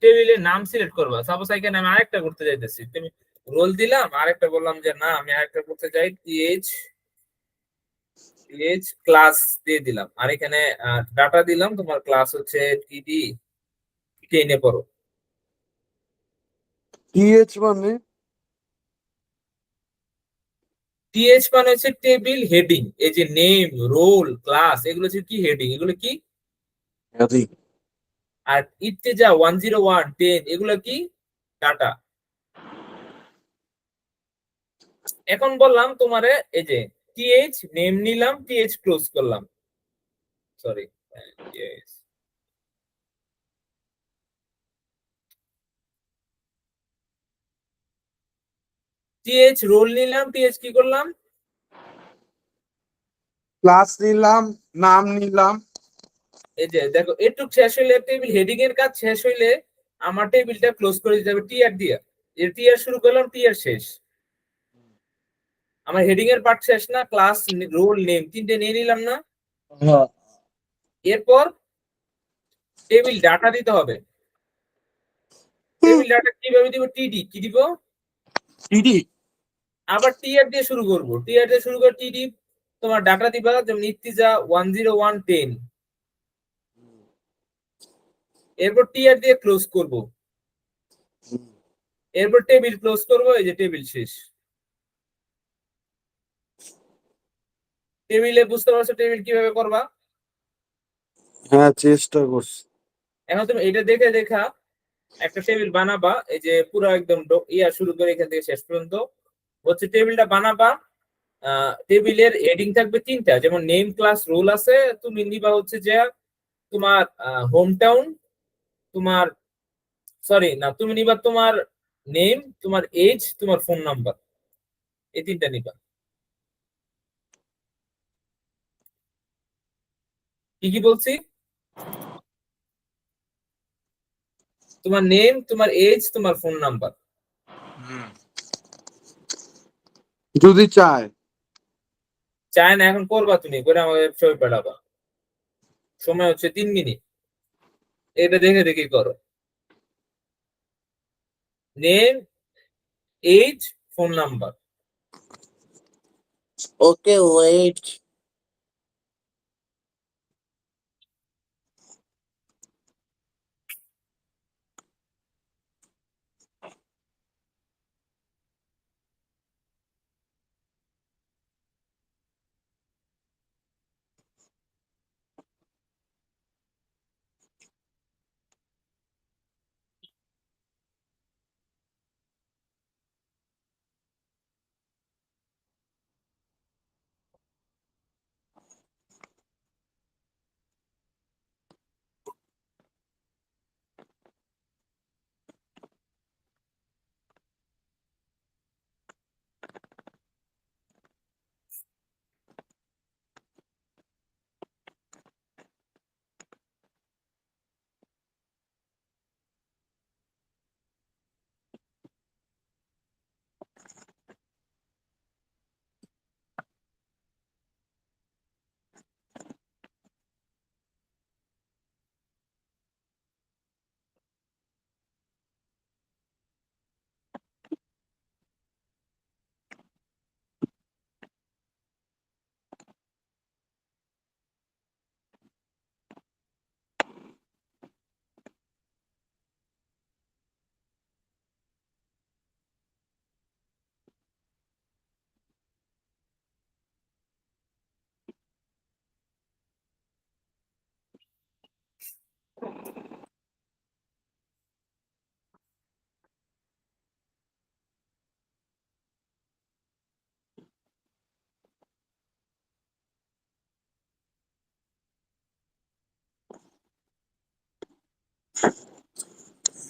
টেবিলের নাম সিলেক্ট করবা, সাপোজ এখানে আমি আরেকটা করতে চাইতেছি, তুমি রোল দিলাম, আরেকটা বললাম যে না আমি আরেকটা করতে চাই, টিএইচ, টিএইচ ক্লাস দিয়ে দিলাম, আর এখানে ডাটা দিলাম, তোমার ক্লাস হচ্ছে টিডি, টেনে পড়ো। টিএইচ মানে টিএইচ মানে হচ্ছে টেবিল হেডিং, এই যে নেম, রোল, ক্লাস, এগুলো হচ্ছে কি হেডিং, এগুলো কি, হেডিং। আর ইত্তেজা 101 10 এগুলো কি, ডাটা। এখন বললাম তোমারে, এই যে টিএইচ নেম নিলাম, টিএইচ ক্লোজ করলাম, সরি, টিএইচ রোল নিলাম, টিএইচ কি করলাম, ক্লাস নিলাম, নাম নিলাম। এই যে দেখো একটু শেষ হইলে, টেবিল হেডিং এর কাজ শেষ হইলে আমার টেবিলটা ক্লোজ করে দিতে হবে টিআর দিয়ে, এর টিআর শুরু করলাম, টিআর শেষ, আমার হেডিং এর পার্ট শেষ না, ক্লাস, রোল, নেম তিনটে নিয়ে নিলাম না, হ্যাঁ। এরপর টেবিল ডাটা দিতে হবে, টেবিল ডাটা কিভাবে দিব, টিডি কি দিব, টিডি। আবার টিআর দিয়ে শুরু করব, টিআর দিয়ে শুরু করে টিডি, তোমার ডাটা দিবা, যেমন ইত্তিজা 101 10, এরপর টিআর দিয়ে ক্লোজ করব, এরপর টেবিল ক্লোজ করব, এই যে টেবিল শেষ। টেবিলে বুঝতে পারছো টেবিল কিভাবে করবা, হ্যাঁ, চেষ্টা করছি। এখন তুমি এটা দেখে দেখা একটা টেবিল বানাবা, এই যে পুরো একদম ইয়া শুরু করে এখান থেকে শেষ পর্যন্ত হচ্ছে টেবিলটা বানাবা। টেবিলের হেডিং থাকবে তিনটা, যেমন নেম, ক্লাস, রোল আছে, তুমি নিবা হচ্ছে যে তোমার হোম টাউন, তোমার, সরি না, তুমি নিবা তোমার নেম, তোমার এজ, তোমার ফোন নাম্বার, এই তিনটা নিবা। কি কি বলছি, তোমার নেম, তোমার এজ, তোমার ফোন নাম্বার। যদি চায়। চায় না, এখন করবা, তুমি করে আমাদের ছবি পাঠাবা, সময় হচ্ছে 3 মিনিট, এটা দেখে দেখে করো, নেম, এজ, ফোন নাম্বার। ওকে, ওয়েট।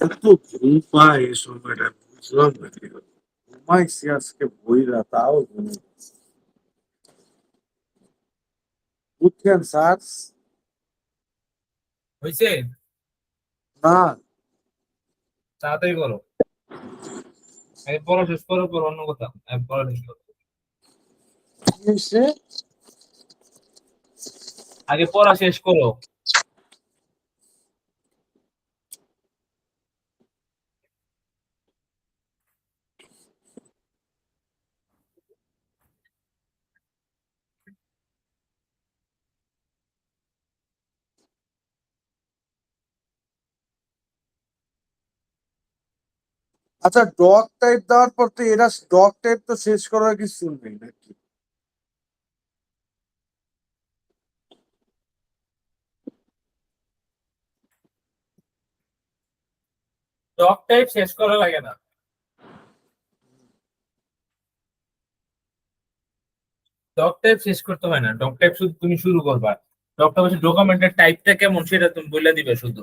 এত ঘুম পায় এই সময়টা বুঝলাম না কি করে। ঘুমাইছি আজকে বইরা তাও ঘুমাই। বুঝছেন স্যার? হয়েছে? না, তাড়াতাড়ি করো, আগে পড়া শেষ করো, পর অন্য কথা, পড়া শেষ করো, কি হয়েছে? আগে পড়া শেষ করো। আচ্ছা, ডগ টাইপ দেওয়ার পর তো এরা ডগ টাইপ তো শেষ করার কিছু নেই নাকি? ডক টাইপ শেষ করা লাগে না, ডক টাইপ শেষ করতে হয় না, ডক টাইপ শুধু তুমি শুরু করবা। ডক টাইপ হচ্ছে ডকুমেন্টের টাইপটা কেমন সেটা তুমি বলে দিবে শুধু।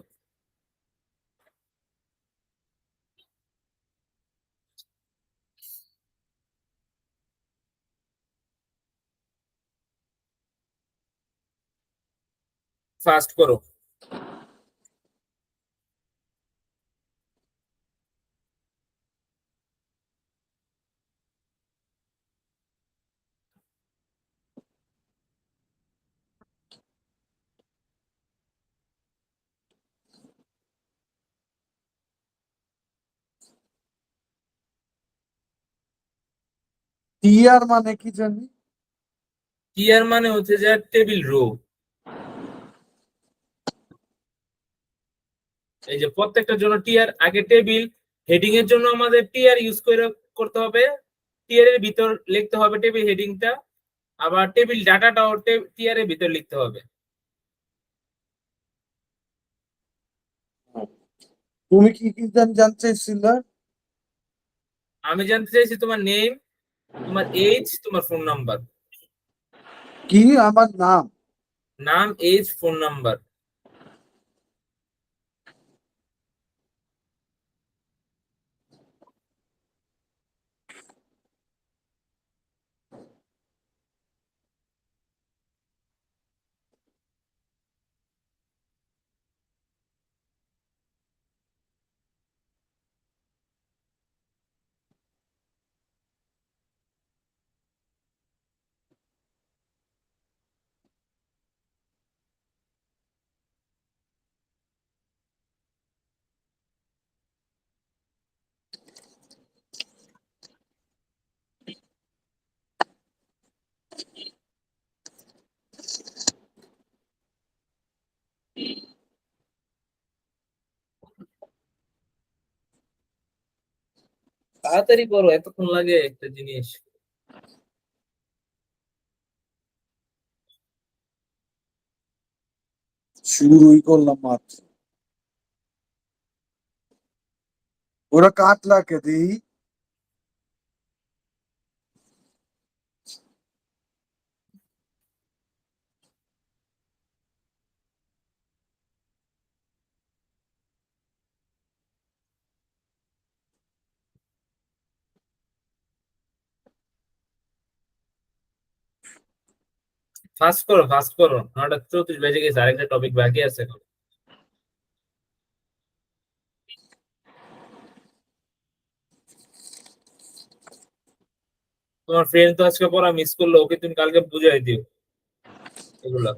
ফাস্ট করো। টিআর মানে কি জানি? টিয়ার মানে হচ্ছে যে টেবিল রো। এই যে প্রত্যেকটার জন্য টিয়ার, আগে টেবিল হেডিং এর জন্য আমাদের টিয়ার ইউজ করে করতে হবে, টিয়ার এর ভিতর লিখতে হবে টেবিল হেডিংটা, আবার টেবিল ডাটাটাও টিয়ার এর ভিতর লিখতে হবে। তুমি কি কি জানতে চাইছিলে? আমি জানতে চাইছি তোমার নেম, তোমার এজ, তোমার ফোন নাম্বার। কি আমার নাম? নাম, এজ, ফোন নাম্বার। তাড়াতাড়ি করো, এতক্ষণ লাগে একটা জিনিস। শুরুই করলাম মাত্র। ওরা কাটলা কে দিই? ফাস্ট করো, ফাস্ট করো, 9:34 বেজে গেছে, আরেকটা টপিক বাকি আছে এখন। তোমার ফ্রেন্ড তো আজকে পড়া মিস করলো, ওকে তুমি কালকে বুঝাই দিও এগুলা।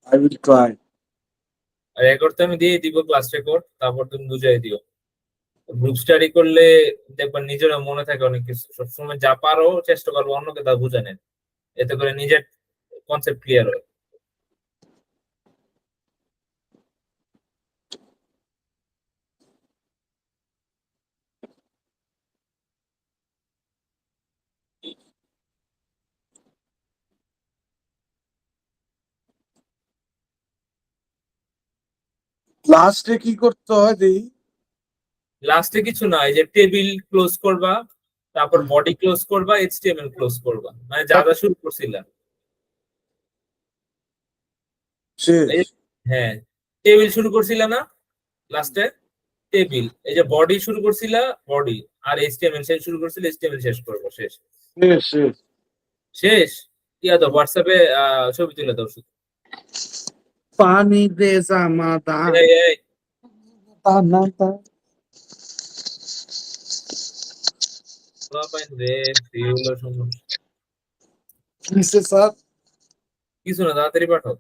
I will try. আর রেকর্ড তো আমি দিয়ে দিব, ক্লাস রেকর্ড, তারপর তুমি বুঝাই দিও। গ্রুপ স্টাডি করলে দেখবা নিজেরা মনে থাকে অনেক কিছু, সবসময় যা পারো চেষ্টা করবো অন্যকে তা বুঝানোর, এতে করে নিজের কনসেপ্ট ক্লিয়ার হয়। লাস্টে কি করতে হয় দেই? লাস্টে কিছু না, এই যে টেবিল ক্লোজ করবা, তারপর বডি ক্লোজ করবা, এইচটিএমএল ক্লোজ করবা, মানে যা যা শুরু করছিলাম। শেষ? এই হ্যাঁ, টেবিল শুরু করছিলা না লাস্টে? টেবিল, এই যে বডি শুরু করছিলা বডি, আর এইচটিএমএল শেষ শুরু করছিল এইচটিএমএল শেষ করবো, শেষ শেষ শেষ। শেষ। ইয়া দাও হোয়াটসঅ্যাপে ছবি তুলে দাও শুধু। পানি দে জামাতা এই, এই, তানাতা। পোলাপাইন রে, এগুলো সমস্যা। কিসে স্যার? কিছু না, তাড়াতাড়ি পাঠাও।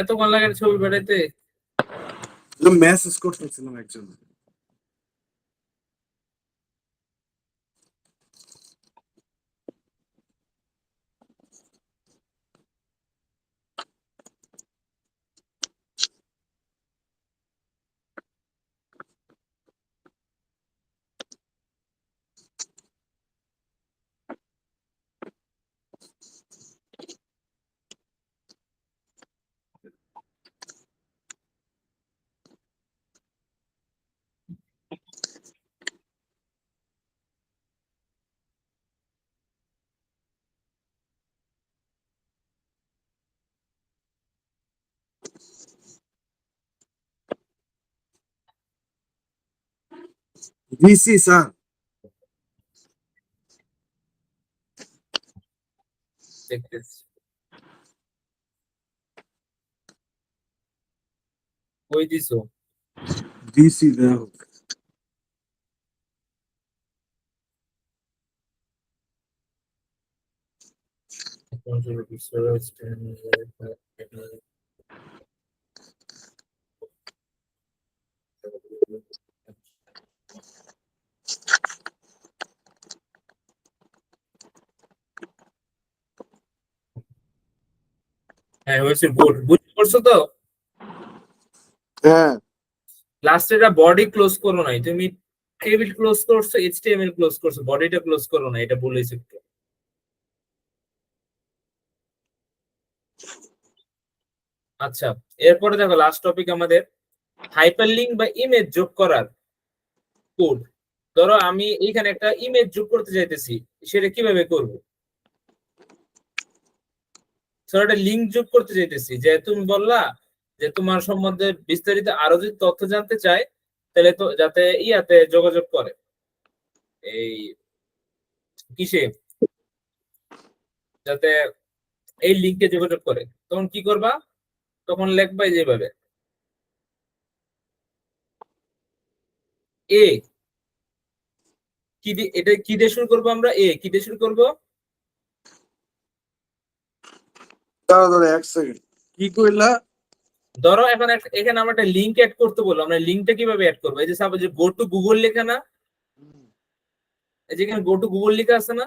এতক্ষণ লাগে ছবি পাঠাইতে? মেসেজ করতেছিলাম একজন। দিছি স্যার। দেখতেছি। কই দিছো? দিছি দেখো। হ্যাঁ হয়েছে, গুড, বুঝতে পারছো তো? হ্যাঁ লাস্টে এটা বডি ক্লোজ করো নাই তুমি, টেবিল ক্লোজ করছো, এইচটিএমএল ক্লোজ করছো, বডিটা ক্লোজ করো না, এটা বলেছি একটু। আচ্ছা, এরপরে দেখো লাস্ট টপিক আমাদের হাইপারলিংক বা ইমেজ যোগ করার কোড। ধরো আমি এখানে একটা ইমেজ যোগ করতে চাইতেছি, সেটা কিভাবে করব? ধরো একটা লিংক যোগ করতে চাইতেছি, যে তুমি বললা যে তোমার সম্বন্ধে বিস্তারিত আরো যদি তথ্য জানতে চায়, তাহলে তো যাতে ইয়াতে যোগাযোগ করে, এই কিসে, যাতে এই লিংকে যোগাযোগ করে, তখন কি করবা? তখন লিখবা যেভাবে এ, কি দিয়ে, এটা কি দিয়ে শুরু করবো আমরা, এ কি দিয়ে শুরু করবো? দাঁড়া দাঁড়া এক সেকেন্ড। কি কইলা? ধরো এখন এখানে আমরা একটা লিংক অ্যাড করতে বললাম, আমরা লিংকটা কিভাবে অ্যাড করবো? এই যে সাপোজ গো টু গুগল লেখা না, এই যে এখানে গো টু গুগল লেখা আছে না,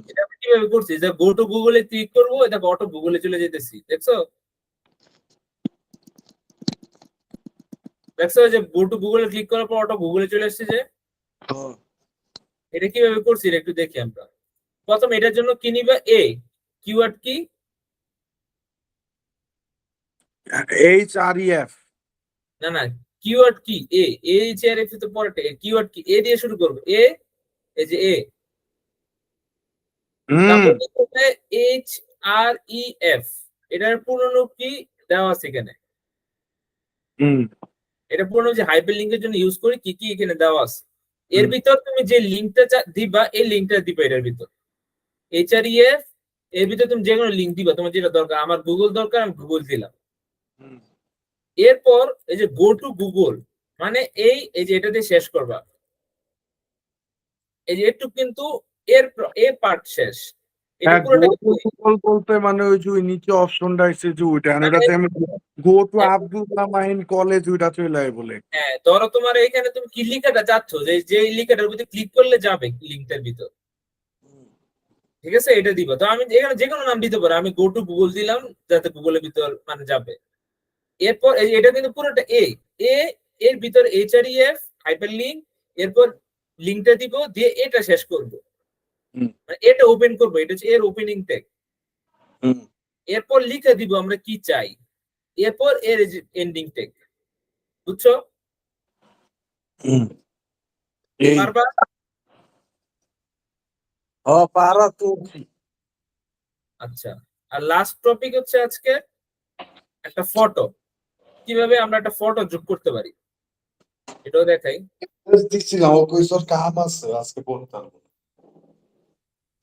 এটা আমি কিভাবে করছি? যে গো টু গুগলে ক্লিক করবো, এটা অটো গুগলে চলে যেতেছি, দেখছো? দেখছো যে গো টু গুগলে ক্লিক করার পর অটো গুগলে চলে আসছে যে, এটা কিভাবে করছি এটা একটু দেখি আমরা। প্রথম এটার জন্য কি নিবা? এ কিওয়ার্ড কি? HREF। না না, কিওয়ার্ড কি? এ, এইচ আর এফ তো পরেরটা, কিওয়ার্ড কি? এ দিয়ে শুরু করবো, এ, এই যে এ, হুম তারপর লিখতে এইচ আর ই এফ, এটার পুরনো কি দেওয়া আছে এখানে, হুম এটা পুরনো যে হাইপার লিংকের জন্য ইউজ করি কি কি এখানে দেওয়া আছে। এর হুম ভিতর তুমি যে লিংকটা দিবা, এই লিংকটা দিবা এটার ভিতর, এইচ আর ই এফ, এর ভিতর তুমি যে কোনো লিংক দিবা, তোমার যেটা দরকার, আমার গুগল দরকার, আমি গুগল দিলাম। হুম। এরপর এই যে গো টু গুগল, মানে এই যে এটা দিয়ে শেষ করবা, এই যে একটু কিন্তু এ পার্ট শেষ, এটা হ্যাঁ, পুরোটা গো টু গুগল বলতে মানে ওই যে ওই নিচে অপশনটা আছে যে ওইটা আর মানে ওটাতে আমি go to Abdullah Mahin college ওইটা চলে যায় বলে। হ্যাঁ, ধরো তোমার এখানে তুমি কি লিখাটা চাচ্ছ, যে লিখাটার ভিতরে ক্লিক করলে যাবে লিঙ্কটার ভিতর, ঠিক আছে, এটা দিব। তো আমি এখানে যে কোনো নাম দিতে পারো, আমি গো টু গুগল দিলাম যাতে গুগলের ভিতর মানে যাবে। এরপর এটা কিন্তু পুরোটা এ এর ভিতর এইচআরইএফ হাইপার লিঙ্ক, এরপর লিঙ্কটা দিব, দিয়ে এটা শেষ করব, হুম মানে এটা ওপেন করব, এটা হচ্ছে এর ওপেনিং ট্যাগ। হুম এরপর লিখে দিব আমরা কি চাই, এরপর এর এন্ডিং ট্যাগ। বুঝছো? হুম এই পারবা? পারা তো আচ্ছা, আর লাস্ট টপিক হচ্ছে আজকে একটা ফটো, কিভাবে আমরা একটা ফটো যোগ করতে পারি এটাও দেখাই। দিচ্ছিলাম ও কইস ওর কাম আছে আজকে পড়তে পারবো না।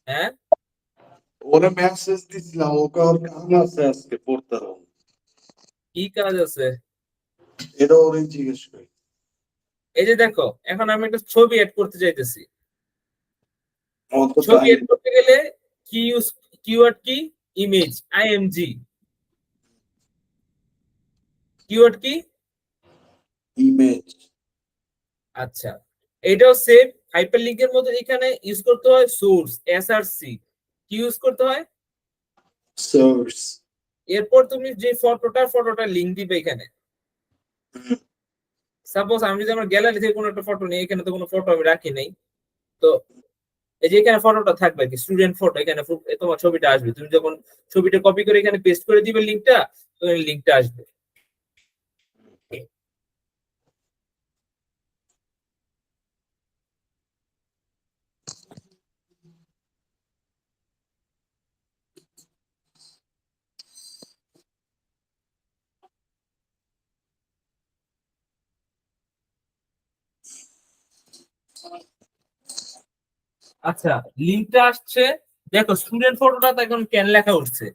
হ্যাঁ, ওরে মেসেজ দিছিলাম ওকে ওর কাম আছে আজকে পড়তে পারবো না। কি কাজ আছে? এটা ওরে জিজ্ঞেস করি। এই যে দেখো, এখন আমি একটা ছবি এড করতে চাইতেছি। আমার তো ছবি টাইম এড করতে গেলে কি ইউজ, কিওয়ার্ড কি, ইমেজ, আইএমজি। কিওয়ার্ড কি? ইমেজ আচ্ছা, এটাও সেম হাইপারলিংকের মতো, এখানে ইউজ করতে হয় সোর্স, এসআরসি। কি ইউজ করতে হয়? সোর্স এরপর তুমি যে ফটোটা লিংক দিবে এখানে। সাপোজ আমি যদি আমার গ্যালারি থেকে কোনো একটা ফটো নিই, এখানে তো কোনো ফটো আমি রাখি নাই, তো এই যে এখানে ফটোটা থাকবে কি স্টুডেন্ট ফটো, এখানে তোমার ছবিটা আসবে, তুমি যখন ছবিটা কপি করে এখানে পেস্ট করে দিবে লিংকটা, তো লিংকটা আসবে। আচ্ছা, লিংকটা আসছে, দেখো স্টুডেন্ট ফটোটা তো এখন কেন লেখা উঠছে।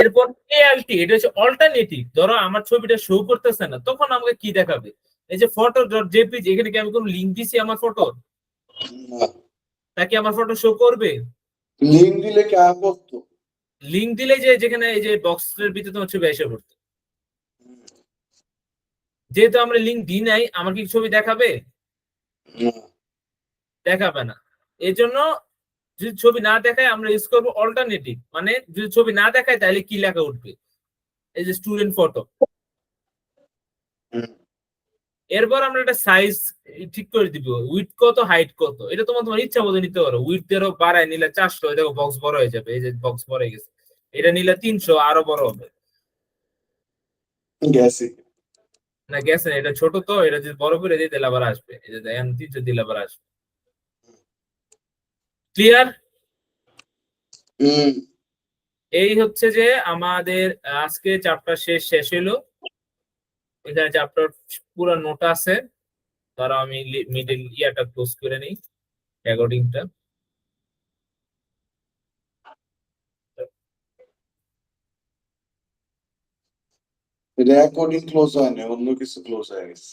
এরপর এআলটি, এটা হচ্ছে অল্টারনেটিভ, ধরো আমার ছবিটা শো করতেছে না, তখন আমাকে কি দেখাবে? এই যে ফটো ডট জেপিজি, এখানে কি আমি কোনো লিংক দিছি আমার ফটো, না নাকি আমার ফটো শো করবে? লিঙ্ক দিলে কি করতো লিংক দিলে যে যেখানে এই যে বক্সের ভিতরে তোমার ছবি এসে পড়তো, যেহেতু আমরা লিংক দিই নাই, আমার কি ছবি দেখাবে? না দেখাবে না। এই জন্য যদি ছবি না দেখায় আমরা ইউজ করবো অল্টারনেটিভ, মানে যদি ছবি না দেখায় তাহলে কি লেখা উঠবে, এই যে স্টুডেন্ট ফটো। হুম এরপর আমরা একটা সাইজ ঠিক করে দিব, উইথ কত হাইট কত, এটা তোমার তোমার ইচ্ছা মতো নিতে পারো। উইথ এরও বাড়ায় নিলে 400, দেখো বক্স বড় হয়ে যাবে, এই যে বক্স বড় হয়ে গেছে। এটা নিলে 300, আরো বড় হবে। গেছি না গেছে না, এটা ছোট, তো এটা যদি বড় করে দিই তাহলে আবার আসবে, এই যে দেখেন 300 দিলে আবার আসবে। ক্লিয়ার? হুম এই হচ্ছে যে আমাদের আজকে চ্যাপ্টার শেষ হলো। এখানে চ্যাপ্টার পুরো নোট আছে, ধরো আমি মিডল ইয়ারটা ক্লোজ করে নিই, রেকর্ডিংটা। রেকর্ডিং ক্লোজ হয় না অন্য কিছু ক্লোজ হয়ে গেছে